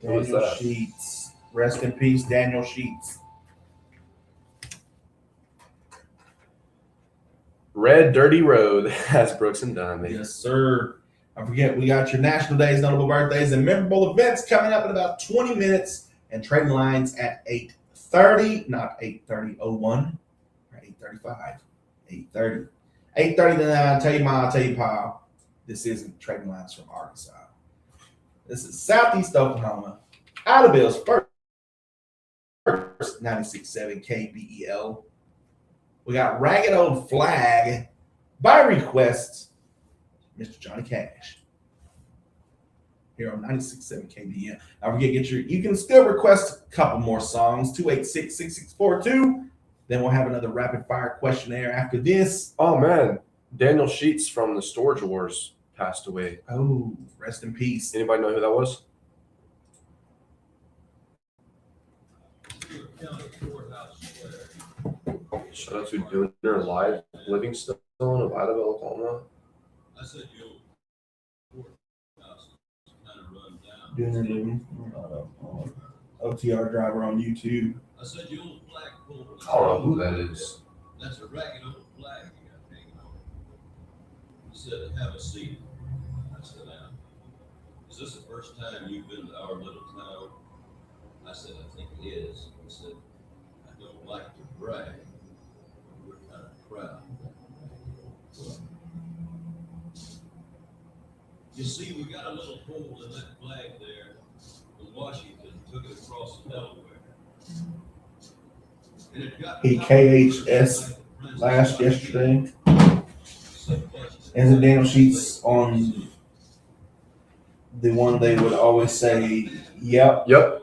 [SPEAKER 1] Who is
[SPEAKER 2] Daniel
[SPEAKER 1] that?
[SPEAKER 2] Sheets. Rest in peace, Daniel Sheets.
[SPEAKER 1] Red Dirty Road has Brooks and Dunn.
[SPEAKER 2] Yes, sir. Don't forget, we got your national days, notable birthdays, and memorable events coming up in about 20 minutes. And trading lines at 8:30, not 8:30:01, or 8:35, 8:30. 8:30, then I'll tell you, Ma, I'll tell you, Pa, this isn't trading lines from Arkansas. This is Southeast Oklahoma. Idleville's first 96.7 KBEL. We got Ragged Old Flag by request, Mr. Johnny Cash. Here on 96.7 KBEL. Don't forget, you can still request a couple more songs, 286-6642. Then we'll have another rapid fire questionnaire after this.
[SPEAKER 1] Oh man, Daniel Sheets from the Storage Wars passed away.
[SPEAKER 2] Oh, rest in peace.
[SPEAKER 1] Anybody know who that was? Shout out to Dinner Live Livingstone of Idleville, Oklahoma.
[SPEAKER 5] I said you'll courthouse kind of run down.
[SPEAKER 2] Doing living. OTR driver on YouTube.
[SPEAKER 5] I said the old flagpole.
[SPEAKER 1] I don't know who that is.
[SPEAKER 5] That's a ragged old flag you got hanging on. He said, "Have a seat." I said, "Is this the first time you've been to our little town?" I said, "I think it is." He said, "I don't like to brag, but we're kind of proud of that flag." You see, we got a little hole in that flag there when Washington took it across the Delaware. And it got
[SPEAKER 2] KHS yesterday. And Daniel Sheets on the one they would always say, yep.
[SPEAKER 1] Yep.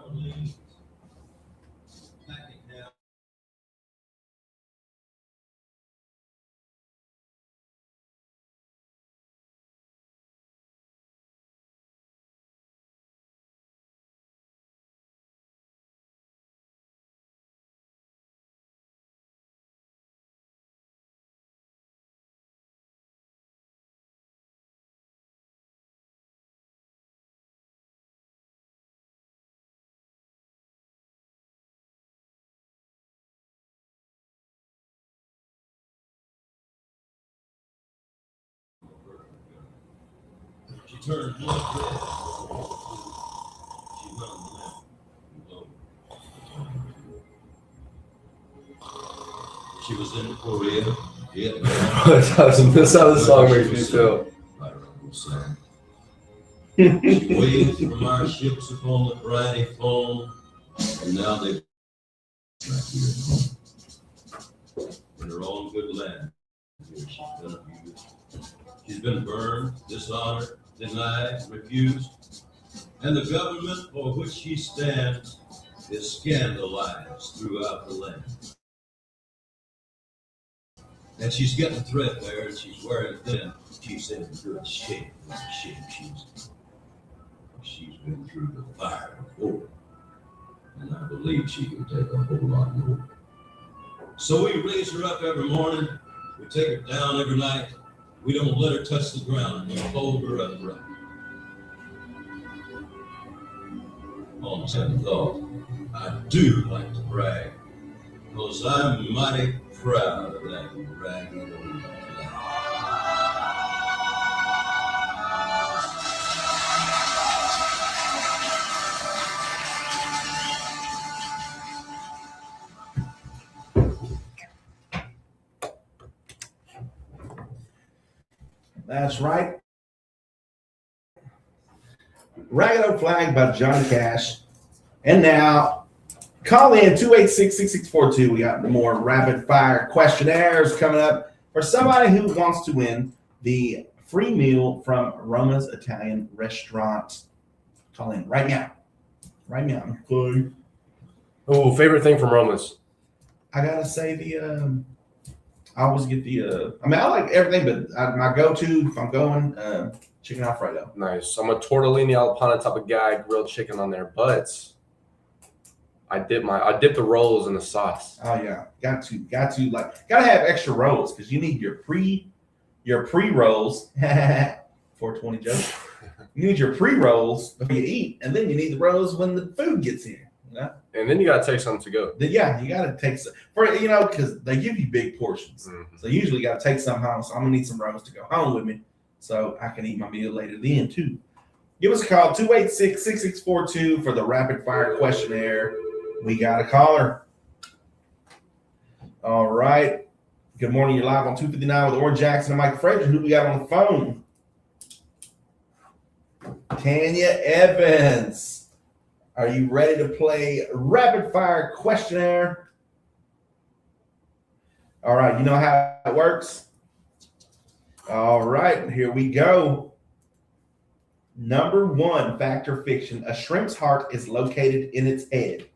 [SPEAKER 5] She turned blood red. She went on the left. She was in Korea, Vietnam.
[SPEAKER 1] That's how the song makes me feel.
[SPEAKER 5] She waved from our ships upon the briny foam, and now they're back here at home. In her own good land, here she's been abused. She's been burned, dishonored, denied, refused, and the government for which she stands is scandalized throughout the land. And she's getting threadbare, and she's wearing thin. She's in good shape. She's been through the fire before, and I believe she can take a whole lot more. So we raise her up every morning. We take her down every night. We don't let her touch the ground, and we hold her upright. On second thought, I do like to brag, because I'm mighty proud of that ragged old flag.
[SPEAKER 2] That's right. Ragged Old Flag by Johnny Cash. And now, call in 286-6642. We got more rapid fire questionnaires coming up for somebody who wants to win the free meal from Roma's Italian Restaurant. Call in right now. Right now. Okay.
[SPEAKER 1] Oh, favorite thing from Roma's?
[SPEAKER 2] I gotta say I always get I mean, I like everything, but my go-to if I'm going, chicken Alfredo.
[SPEAKER 1] Nice. I'm a tortellini alla panna type of guy, grilled chicken on there, but I dip the rolls in the sauce.
[SPEAKER 2] Oh yeah, got to gotta have extra rolls because you need your pre rolls. 420 joke. You need your pre rolls before you eat, and then you need the rolls when the food gets in. You know?
[SPEAKER 1] And then you gotta take something to go.
[SPEAKER 2] Yeah, you gotta take some because they give you big portions.
[SPEAKER 1] Mm-hmm.
[SPEAKER 2] So you usually gotta take some home. So I'm gonna need some rolls to go home with me, so I can eat my meal later then too. Give us a call 286-6642 for the rapid fire questionnaire. We got a caller. All right. Good morning. You're live on 259 with Oran Jackson and Micah Frazier. Who we got on the phone? Tanya Evans. Are you ready to play rapid fire questionnaire? All right. You know how it works? All right. Here we go. Number 1, fact or fiction. A shrimp's heart is located in its head.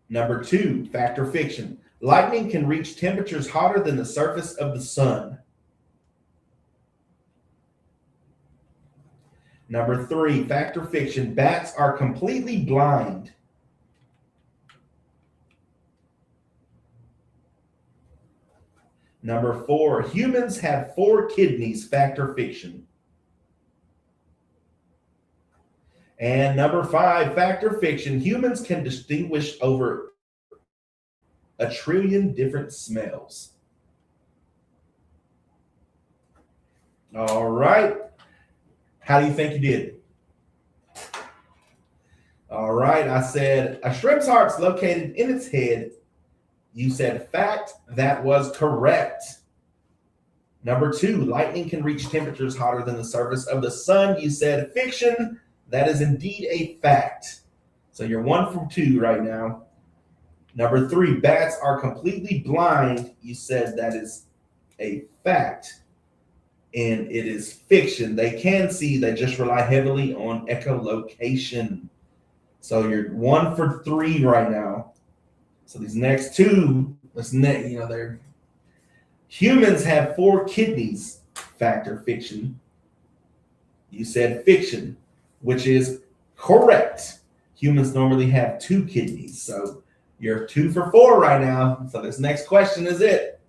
[SPEAKER 2] Number 2, fact or fiction. Lightning can reach temperatures hotter than the surface of the sun. Number 3, fact or fiction. Bats are completely blind. Number 4, humans have 4 kidneys. Fact or fiction. And number 5, fact or fiction. Humans can distinguish over 1 trillion different smells. All right. How do you think you did? All right. I said a shrimp's heart's located in its head. You said fact. That was correct. Number 2, lightning can reach temperatures hotter than the surface of the sun. You said fiction. That is indeed a fact. So you're 1 from 2 right now. Number 3, bats are completely blind. You said that is a fact. And it is fiction. They can see, they just rely heavily on echolocation. So you're 1 for 3 right now. So these next 2, they're humans have 4 kidneys. Fact or fiction? You said fiction, which is correct. Humans normally have 2 kidneys. So you're 2 for 4 right now. So this next question is it.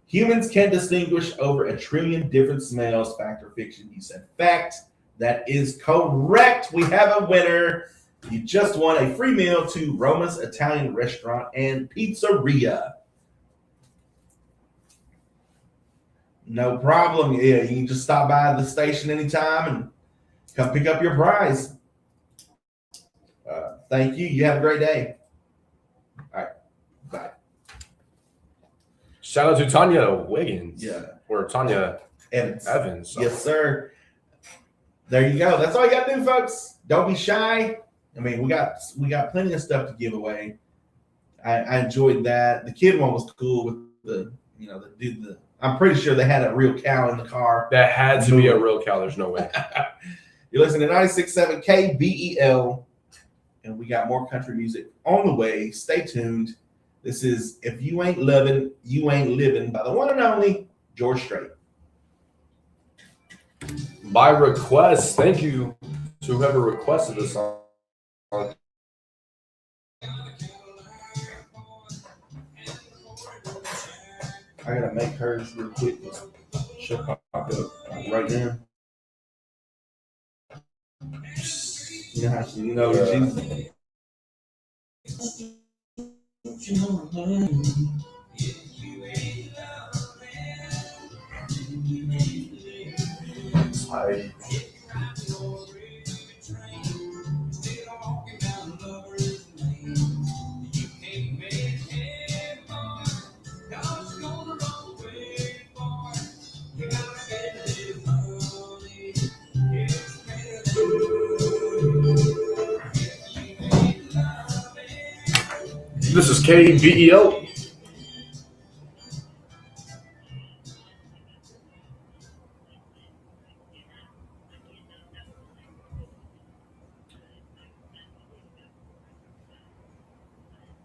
[SPEAKER 2] Humans can distinguish over 1 trillion different smells. Fact or fiction? You said fact. That is correct. We have a winner. You just won a free meal to Roma's Italian Restaurant and Pizzeria. No problem. Yeah, you can just stop by the station anytime and come pick up your prize. Thank you. You have a great day. All right. Bye.
[SPEAKER 1] Shout out to Tanya Wiggins.
[SPEAKER 2] Yeah.
[SPEAKER 1] Or Tanya
[SPEAKER 2] Evans.
[SPEAKER 1] So.
[SPEAKER 2] Yes, sir. There you go. That's all you got to do, folks. Don't be shy. I mean, we got plenty of stuff to give away. I enjoyed that. The kid one was cool with the dude. I'm pretty sure they had a real cow in the car.
[SPEAKER 1] That had to be a real cow. There's no way.
[SPEAKER 2] You're listening to 96.7 KBEL, and we got more country music on the way. Stay tuned. This is If You Ain't Lovin', You Ain't Livin' by the one and only George Strait.
[SPEAKER 1] By request, thank you to whoever requested this song.
[SPEAKER 2] I gotta make hers real quick. She'll pop up right now. You know how
[SPEAKER 1] This is KBEL.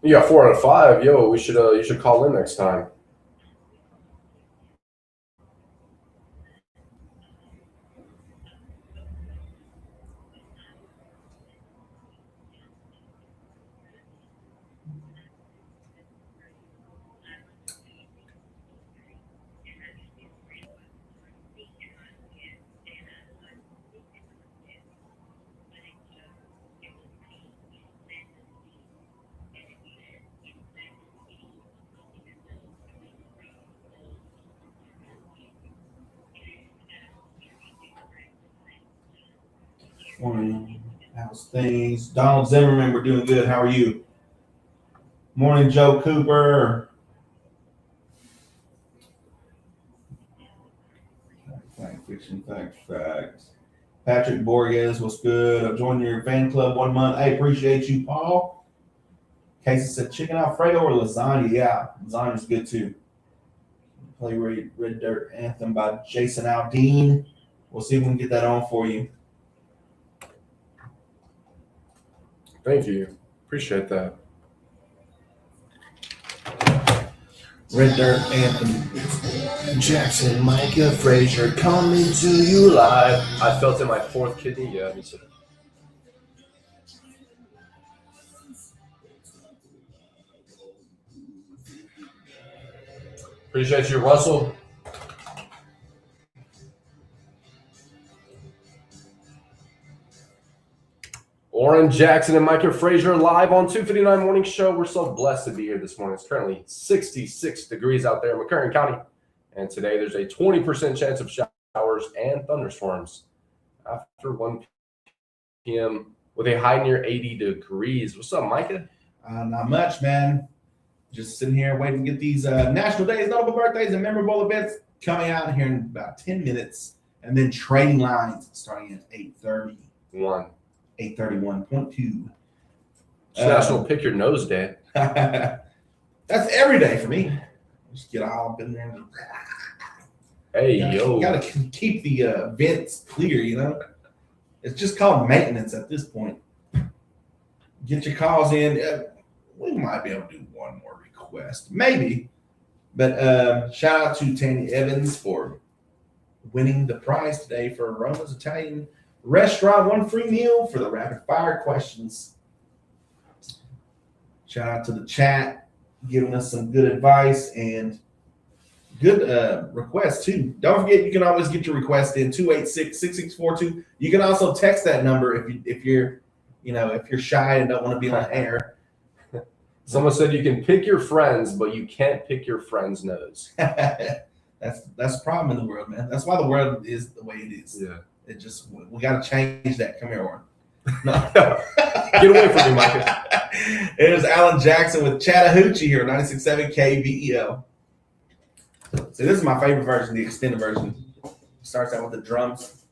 [SPEAKER 1] You got 4 out of 5. Yo, we should you should call in next time.
[SPEAKER 2] Morning. How's things? Donald Zimmerman, we're doing good. How are you? Morning, Joe Cooper. Fact, fiction, fact. Patrick Borges, what's good? I've joined your fan club 1 month. I appreciate you, Paul. Casey said chicken Alfredo or lasagna. Yeah, lasagna's good too. Play Red Dirt Anthem by Jason Aldean. We'll see if we can get that on for you.
[SPEAKER 1] Thank you. Appreciate that.
[SPEAKER 2] Red Dirt Anthem.
[SPEAKER 6] Jackson, Micah, Frazier, coming to you live.
[SPEAKER 1] I felt in my 4th kidney. Yeah, me too. Appreciate you, Russell. Oran, Jackson, and Micah Frazier live on 259 Morning Show. We're so blessed to be here this morning. It's currently 66 degrees out there in McCurtain County. And today there's a 20% chance of showers and thunderstorms after 1 p.m. with a high near 80 degrees. What's up, Micah?
[SPEAKER 2] Not much, man. Just sitting here waiting to get these national days, notable birthdays, and memorable events coming out here in about 10 minutes. And then trading lines starting at 8:30. 8:31.2.
[SPEAKER 1] It's National Pick Your Nose Day.
[SPEAKER 2] That's every day for me. Just get all up in there. And
[SPEAKER 1] Hey,
[SPEAKER 2] you gotta keep the vents clear, you know? It's just called maintenance at this point. Get your calls in. We might be able to do one more request. Maybe. But shout out to Tanya Evans for winning the prize today for Roma's Italian Restaurant. 1 free meal for the rapid fire questions. Shout out to the chat, giving us some good advice and good requests too. Don't forget, you can always get your request in 286-6642. You can also text that number if you're shy and don't want to be on air.
[SPEAKER 1] Someone said you can pick your friends, but you can't pick your friend's nose.
[SPEAKER 2] That's a problem in the world, man. That's why the world is the way it is.
[SPEAKER 1] Yeah.
[SPEAKER 2] It just, we got to change that. Come here, Oran. No.
[SPEAKER 1] Get away from me, Micah.
[SPEAKER 2] There's Alan Jackson with Chattahoochee here, 96.7 KVEL. So this is my favorite version, the extended version. Starts out with the drums.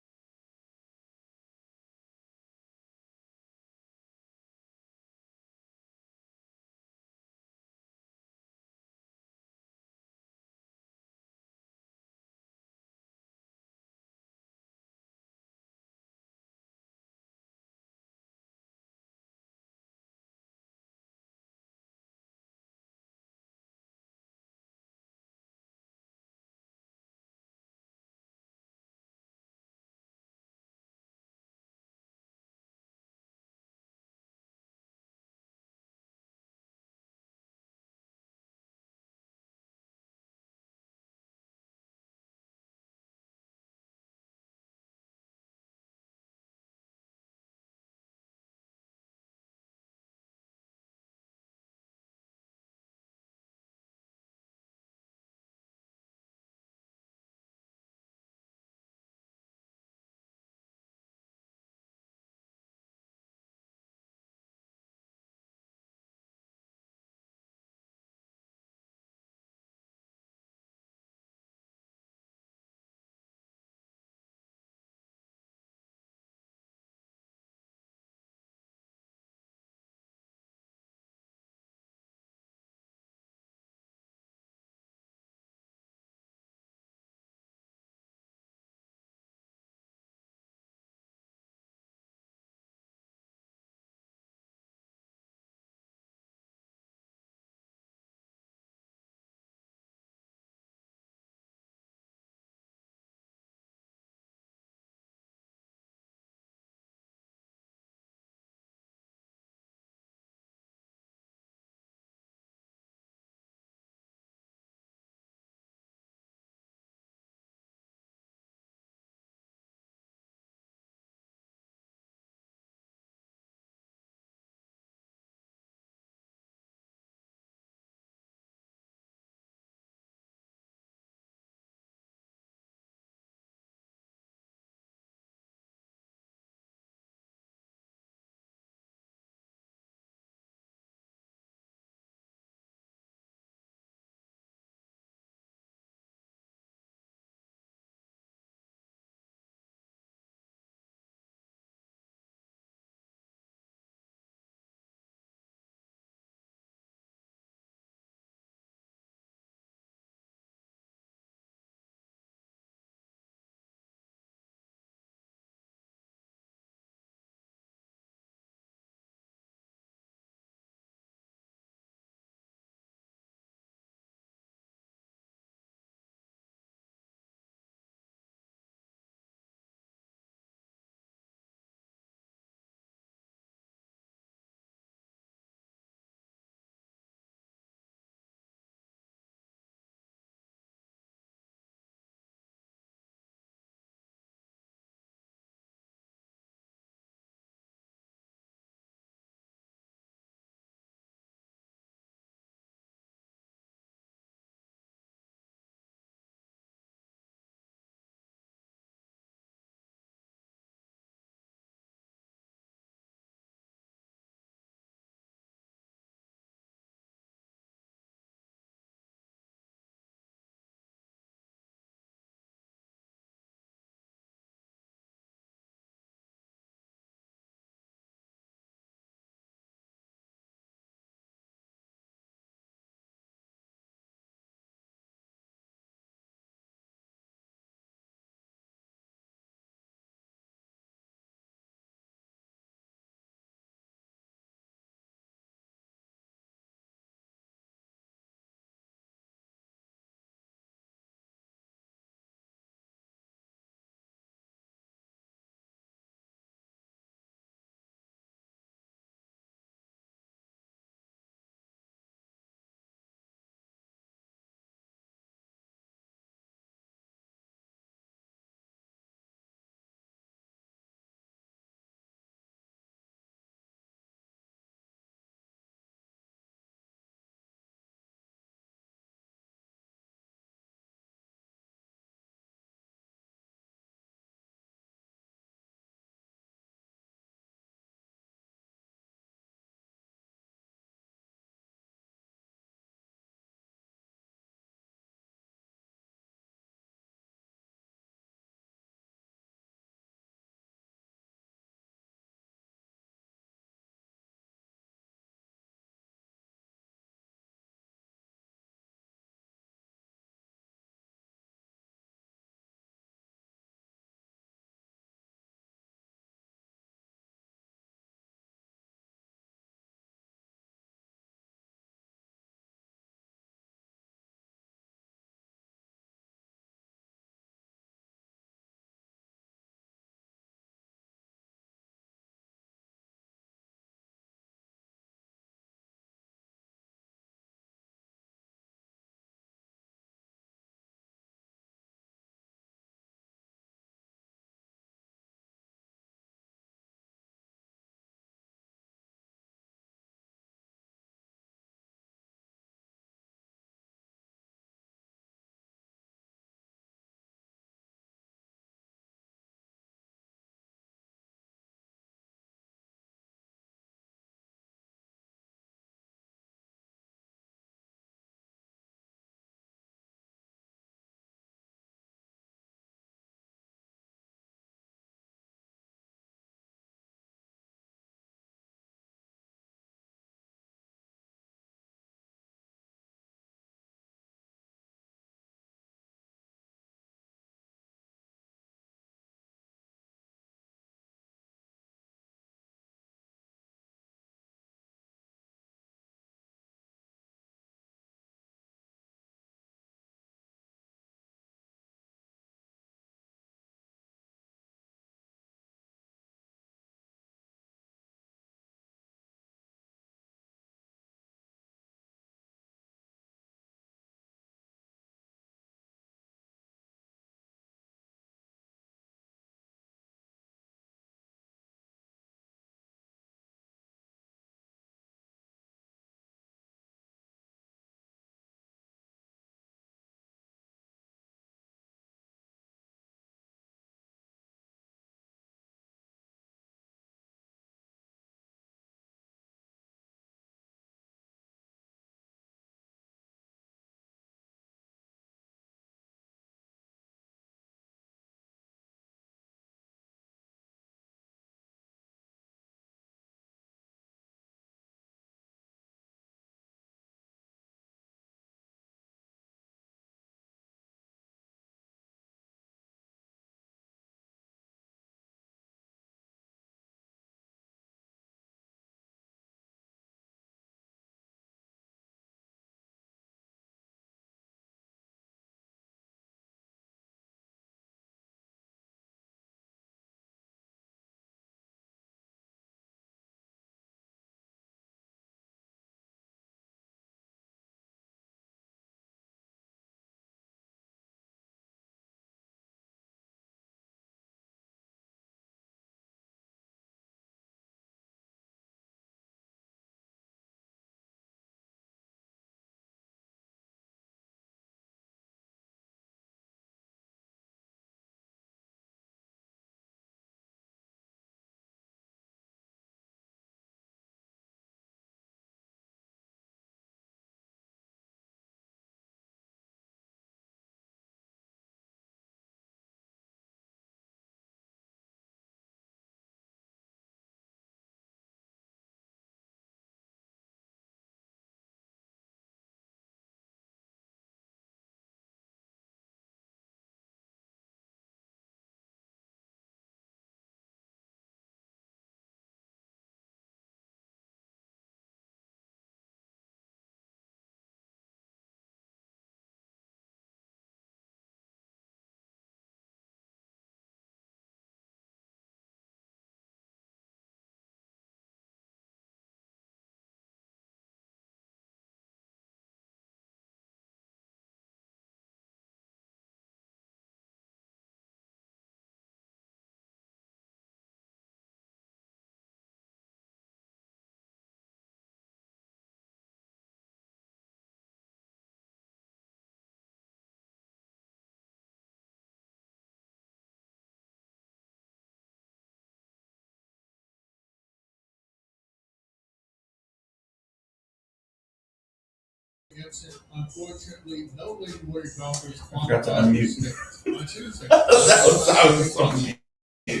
[SPEAKER 4] Unfortunately, no Lady Warrior golfers
[SPEAKER 2] forgot to
[SPEAKER 4] qualified
[SPEAKER 2] unmute.
[SPEAKER 4] for state. On Tuesday,
[SPEAKER 2] that was on mute.
[SPEAKER 1] They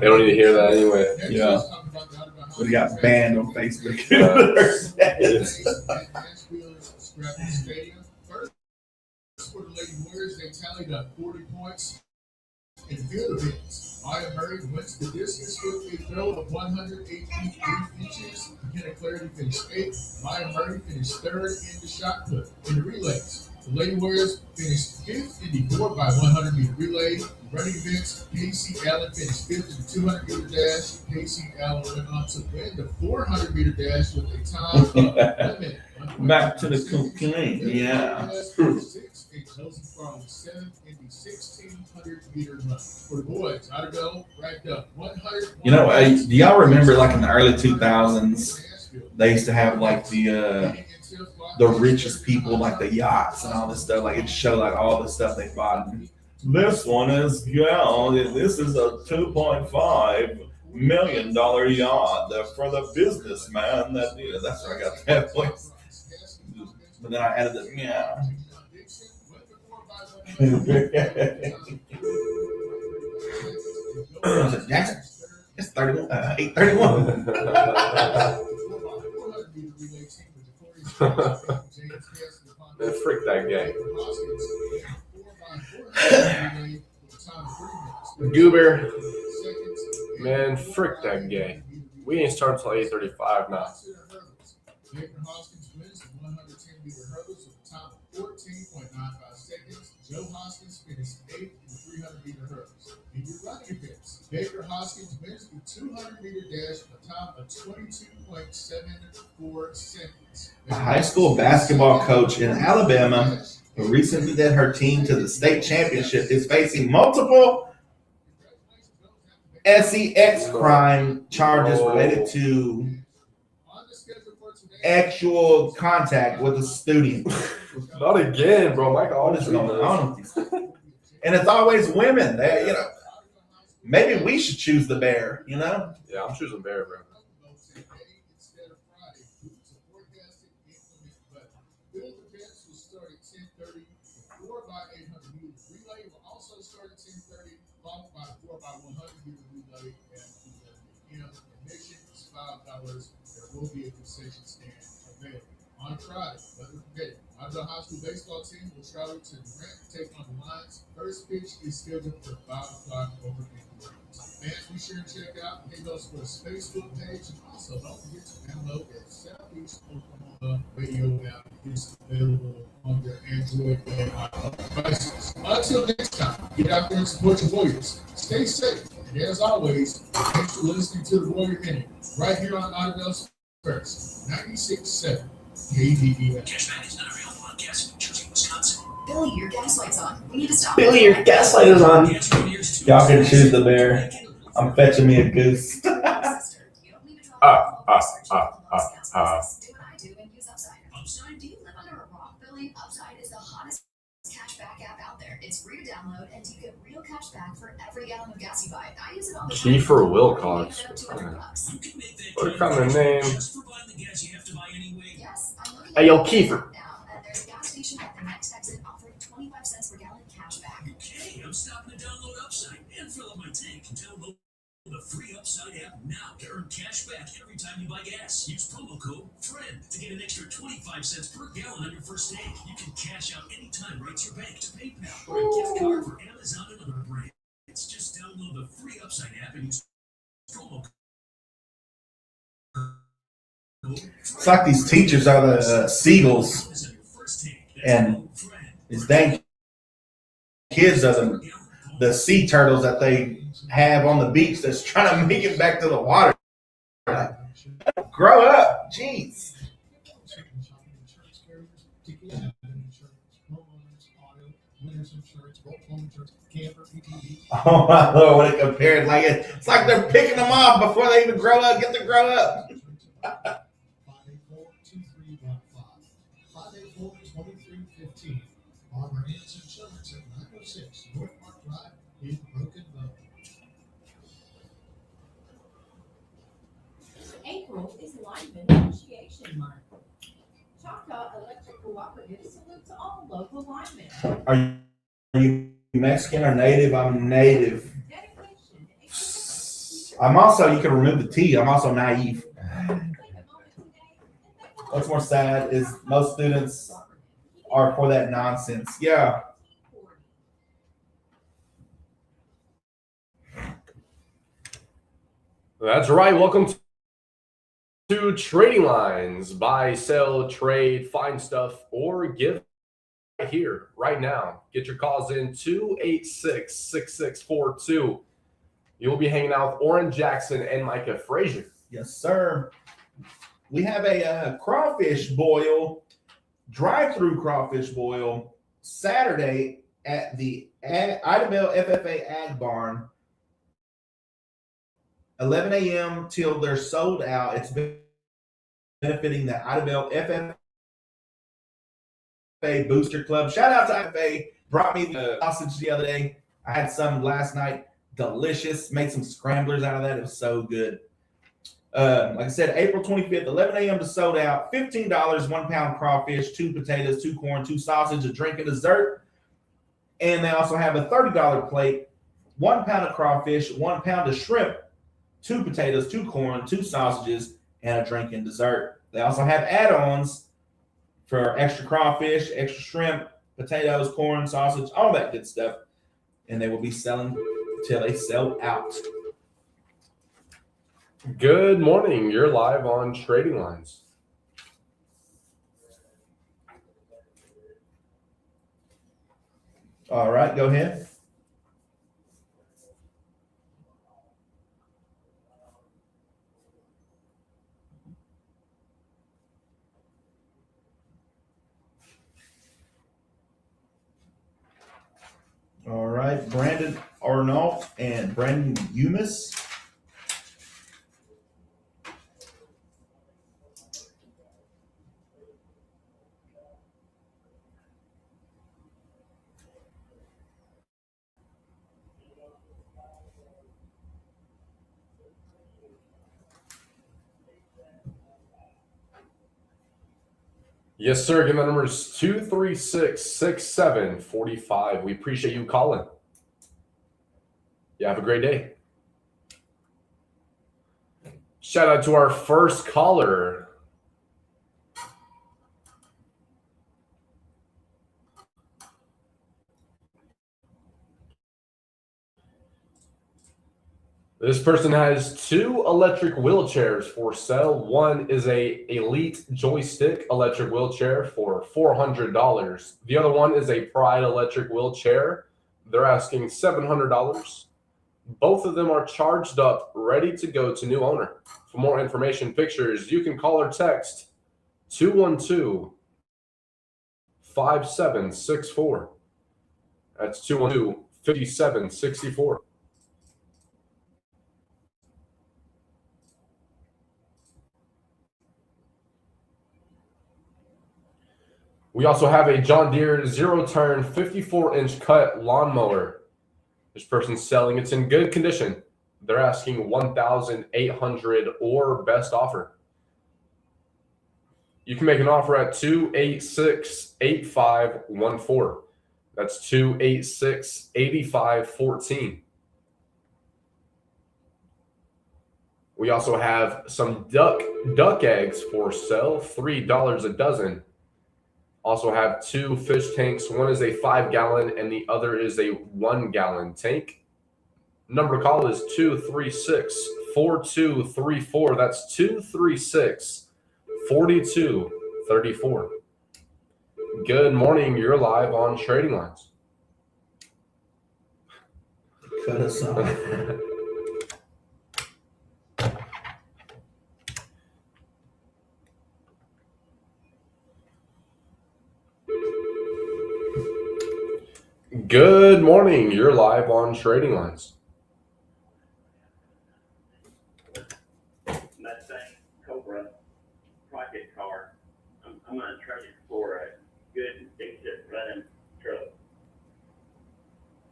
[SPEAKER 1] don't need to hear that anyway.
[SPEAKER 2] Yeah. We got banned on Facebook.
[SPEAKER 4] First for the Lady Warriors, they tallied up 40 points in field events. Maya Murray wins the distance with a throw of 108 feet 3 inches. McKenna Clarity finished 8th. Maya Murray finished 3rd in the shot put. In the relays, the Lady Warriors finished 5th in the 4x100 meter relay. Running events, Casey Allen finished 5th in the 200 meter dash. Casey Allen went on to win the 400 meter dash with a time of 1 minute.
[SPEAKER 2] Back to the cocaine. Yeah.
[SPEAKER 4] Chelsea Farley 7th in the 1600 meter run. For the boys, Idaho racked up 100.
[SPEAKER 2] You know, do y'all remember like in the early 2000s, they used to have like the richest people, like the yachts and all this stuff. Like it showed like all the stuff they bought. And this one is, this is a $2.5 million yacht for the businessman. That's where I got that voice. But then I added the Jackson, it's 8:31.
[SPEAKER 1] Man, frick that guy. Goober. Man, frick that guy. We ain't starting until 8:35 now.
[SPEAKER 4] Baker Hoskins wins the 110-meter hurdles with a time of 14.95 seconds. Joe Hoskins finished 8th in the 300-meter hurdles. In your running events, Baker Hoskins wins the 200-meter dash with a time of 22.74 seconds.
[SPEAKER 2] A high school basketball coach in Alabama who recently led her team to the state championship is facing multiple SEX crime charges related to actual contact with a student.
[SPEAKER 1] Not again, bro. Micah
[SPEAKER 2] What is
[SPEAKER 1] always
[SPEAKER 2] going on with these? And it's always women. They, maybe we should choose the bear.
[SPEAKER 1] Yeah, I'm choosing bear, bro.
[SPEAKER 4] There will be a concession stand available. On Friday, weather permitting, Idaho High School baseball team will travel to Durant to take on the Lions. First pitch is scheduled for 5 o'clock over in Oran. Fans, be sure to check out K-Bell Sports Facebook page, and also don't forget to download their Southeast Oklahoma radio app. It's available on your Android and iPhone devices. Until next time, get out there and support your Warriors. Stay safe, and as always, thanks for listening to the Warrior Minute right here on Idaho First, 96.7 KDVF.
[SPEAKER 7] Cashback is not a real podcast in New Jersey, Wisconsin. Billy, your gas light's on. We need to stop.
[SPEAKER 6] Billy, your gaslight is on.
[SPEAKER 2] Y'all can choose the bear. I'm fetching me a goose.
[SPEAKER 7] Do what I do and use Upside. Upside? Do you live under a rock, Billy? Upside is the hottest cashback app out there. It's free to download, and you get real cash back for every gallon of gas you buy. I use it all the time.
[SPEAKER 1] Kiefer Wilcox. What kind of name?
[SPEAKER 7] Yes, I'm looking
[SPEAKER 1] Hey, yo,
[SPEAKER 7] at it
[SPEAKER 1] Kiefer.
[SPEAKER 7] now, and there's a gas station at the next exit offering 25 cents per gallon cash back.
[SPEAKER 8] Okay, I'm stopping to download Upside and fill up my tank. Download the free Upside app now to earn cash back every time you buy gas. Use promo code FRIEND to get an extra 25 cents per gallon on your first tank. You can cash out anytime right to your bank, to PayPal, or a gift card for Amazon and other brands. Just download the free Upside app and use promo code.
[SPEAKER 2] It's like these teachers are the seagulls, and these dang kids are the sea turtles that they have on the beach that's trying to make it back to the water. Like, grow up, jeez. Oh my Lord, when it compared, like it's like they're picking them off before they even grow up, get to grow up.
[SPEAKER 4] 584-2315. Armor Ants Insurance at 906 North Park Drive in Broken Bow.
[SPEAKER 9] April is Lineman Appreciation Month. Choctaw Electric Cooperative salutes all local linemen.
[SPEAKER 2] Are you Mexican or native? I'm native.
[SPEAKER 9] Dedication.
[SPEAKER 2] I'm also, you can remove the T, I'm also naive. What's more sad is most students are for that nonsense. Yeah.
[SPEAKER 1] That's right. Welcome to Trading Lines. Buy, sell, trade, find stuff, or give right here, right now. Get your calls in 286-6642. You'll be hanging out with Oran Jackson and Micah Frazier.
[SPEAKER 2] Yes, sir. We have a crawfish boil, drive-through crawfish boil, Saturday at the Idabel FFA Ag Barn, 11 a.m. till they're sold out. It's benefiting the Idabel FFA Booster Club. Shout out to FFA. Brought me the sausage the other day. I had some last night. Delicious. Made some scramblers out of that. It was so good. Like I said, April 25th, 11 a.m. to sold out. $15, 1 pound crawfish, 2 potatoes, 2 corn, 2 sausage, a drink, and dessert. And they also have a $30 plate, 1 pound of crawfish, 1 pound of shrimp, 2 potatoes, 2 corn, 2 sausages, and a drink and dessert. They also have add-ons for extra crawfish, extra shrimp, potatoes, corn, sausage, all that good stuff. And they will be selling till they sell out.
[SPEAKER 1] Good morning. You're live on Trading Lines.
[SPEAKER 2] All right, go ahead. All right, Brandon Arnault and Brandon Umis.
[SPEAKER 1] Yes, sir. Again, the number is 236-6745. We appreciate you calling. Yeah, have a great day. Shout out to our first caller. This person has 2 electric wheelchairs for sale. One is a Elite joystick electric wheelchair for $400. The other one is a Pride electric wheelchair. They're asking $700. Both of them are charged up, ready to go to new owner. For more information, pictures, you can call or text 212-5764. That's 212-5764. We also have a John Deere zero-turn 54-inch cut lawnmower. This person's selling. It's in good condition. They're asking $1,800 or best offer. You can make an offer at 286-8514. That's 286-8514. We also have some duck eggs for sale, $3 a dozen. Also have 2 fish tanks. One is a 5-gallon and the other is a 1-gallon tank. Number to call is 236-4234. That's 236-4234. Good morning. You're live on Trading Lines.
[SPEAKER 2] Cut us off.
[SPEAKER 1] Good morning. You're live on Trading Lines.
[SPEAKER 10] Mustang Cobra project car. I'm going to trade it for a good, decent running truck.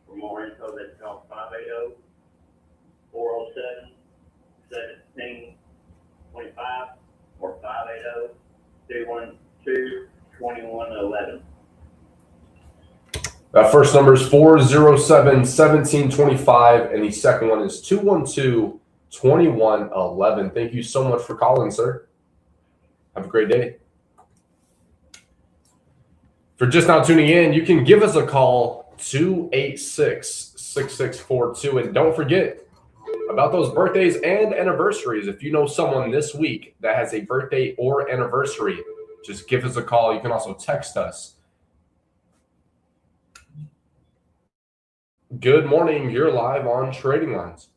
[SPEAKER 10] For more info, that's called 580-407-1725 or 580-212-2225. 212-2111.
[SPEAKER 1] That first number is 407-1725, and the second one is 212-2111. Thank you so much for calling, sir. Have a great day. For just now tuning in, you can give us a call, 286-6642. And don't forget about those birthdays and anniversaries. If you know someone this week that has a birthday or anniversary, just give us a call. You can also text us. Good morning. You're live on Trading Lines.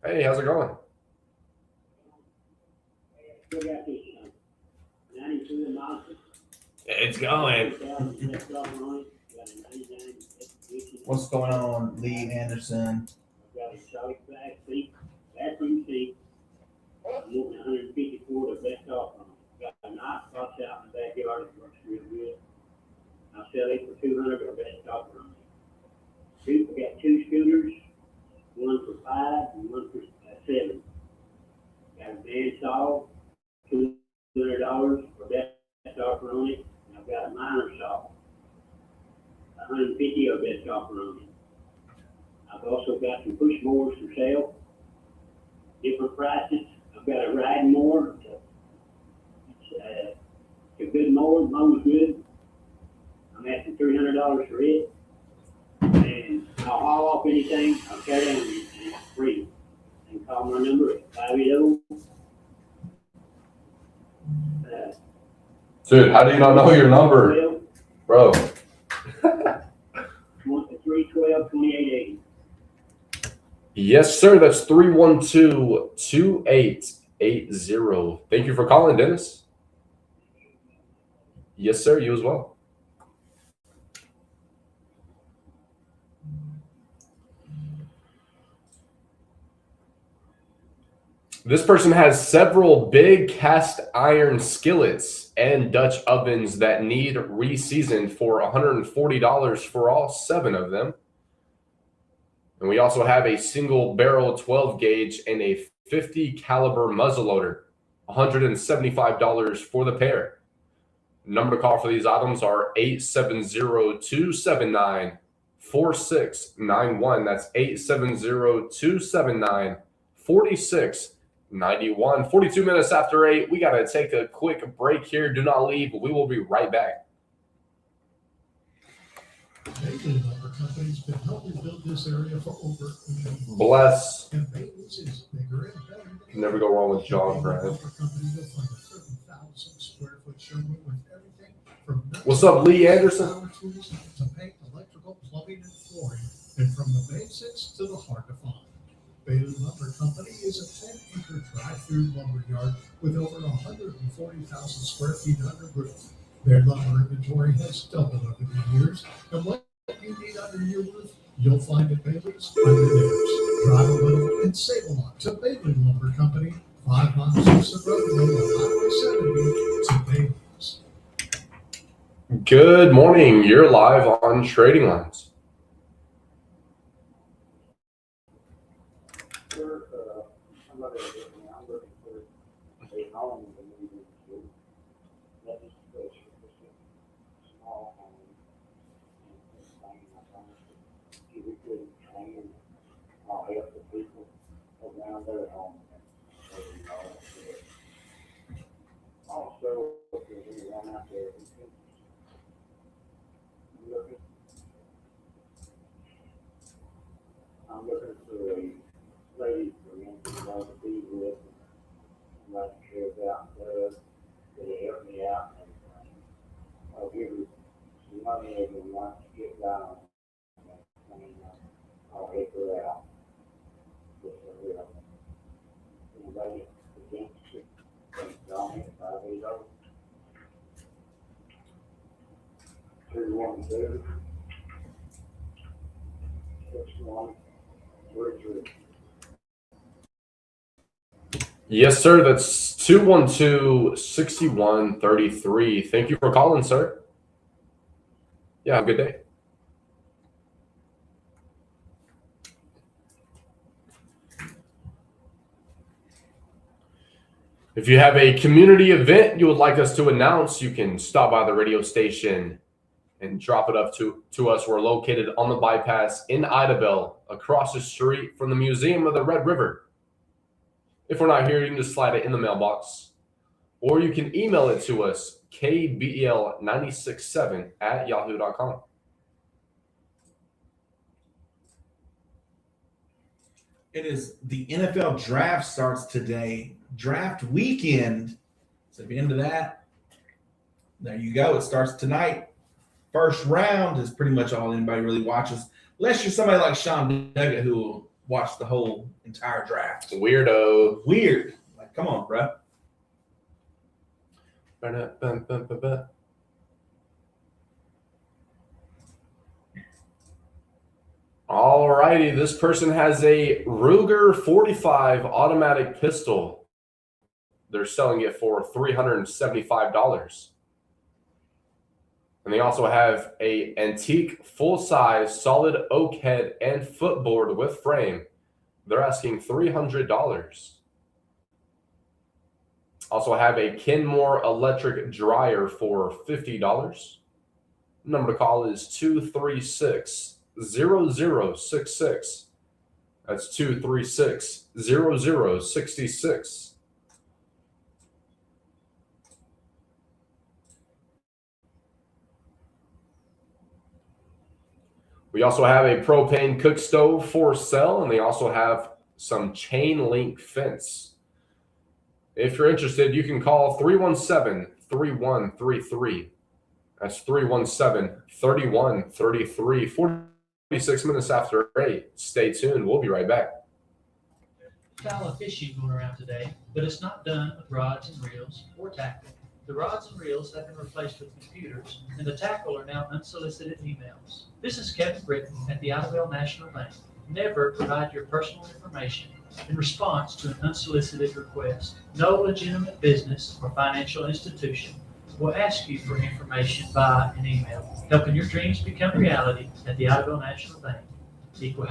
[SPEAKER 1] Hey, how's it going? It's going.
[SPEAKER 2] What's going on, Lee Anderson?
[SPEAKER 10] Got a solid back seat, bathroom seat. I'm moving 154 to best offer. Got a nice box out in the backyard. It works real good. I'll sell it for 200 or best offer on it. We got two scooters, one for 5 and one for 7. Got a bandsaw, $200 for best offer on it. And I've got a miner saw, 150 or best offer on it. I've also got some push mowers for sale, different prices. I've got a riding mower. It's a good mower, mows good. I'm asking $300 for it. And I'll haul off anything, I'll tear down anything, it's free. And call my number at 580.
[SPEAKER 1] Dude, how do you not know your number? Bro.
[SPEAKER 10] 312-2880.
[SPEAKER 1] Yes, sir. That's 312-2880. Thank you for calling, Dennis. Yes, sir. You as well. This person has several big cast iron skillets and Dutch ovens that need re-seasoned for $140 for all 7 of them. And we also have a single barrel 12 gauge and a 50 caliber muzzleloader, $175 for the pair. Number to call for these items are 870-279-4691. That's 870-279-4691. 42 minutes after 8. We got to take a quick break here. Do not leave. We will be right back.
[SPEAKER 4] Bailey Lumber Company's been helping build this area for over a decade.
[SPEAKER 1] Bless.
[SPEAKER 4] And Bailey's is bigger and better.
[SPEAKER 1] Can never go wrong with John
[SPEAKER 4] Bailey
[SPEAKER 1] Brad.
[SPEAKER 4] Lumber Company, you'll find a 30,000 square foot showroom with everything from
[SPEAKER 1] What's up, Lee Anderson?
[SPEAKER 4] power tools to paint, electrical, plumbing, and flooring, and from the basics to the hard to find. Bailey Lumber Company is a 10-acre drive-through lumber yard with over 140,000 square feet under roof. Their lumber inventory has doubled over the years, and what you need under your roof, you'll find at Bailey's under theirs. Drive a little and save a lot to Bailey Lumber Company, 5 miles east of Road Highway 70 to Bailey's.
[SPEAKER 1] Good morning. You're live on Trading Lines.
[SPEAKER 10] Sir, I'm looking for a home that we need to let us push small home and thing I promise you we could train I'll help the people around their home and also if there's anyone out there who can I'm looking for a lady for me to be with and like to care about that'll help me out and everything. I'll give her some money every month to get down and I'll help her out. Yes, I will. Anybody against it? Call me at 580 212 6133.
[SPEAKER 1] Yes, sir. That's 212-6133. Thank you for calling, sir. Yeah, have a good day. If you have a community event you would like us to announce, you can stop by the radio station and drop it up to us. We're located on the bypass in Idabel, across the street from the Museum of the Red River. If we're not here, you can just slide it in the mailbox. Or you can email it to us, kbel967@yahoo.com.
[SPEAKER 2] It is the NFL draft starts today. Draft weekend. So if you're into that, there you go. It starts tonight. First round is pretty much all anybody really watches. Unless you're somebody like Sean Duggett who will watch the whole entire draft.
[SPEAKER 1] Weirdo.
[SPEAKER 2] Weird. Like, come on, bro.
[SPEAKER 1] All righty, this person has a Ruger 45 automatic pistol. They're selling it for $375. And they also have a antique full-size solid oak head and footboard with frame. They're asking $300. Also have a Kenmore electric dryer for $50. Number to call is 236-0066. That's 236-0066. We also have a propane cook stove for sale, and they also have some chain link fence. If you're interested, you can call 317-3133. That's 317-3133. 46 minutes after 8. Stay tuned. We'll be right back.
[SPEAKER 3] Style of fishing going around today, but it's not done with rods and reels or tackle. The rods and reels have been replaced with computers, and the tackle are now unsolicited emails. This is Kevin Britton at the Idabel National Bank. Never provide your personal information in response to an unsolicited request. No legitimate business or financial institution will ask you for information via an email. Helping your dreams become reality at the Idabel National Bank. Equal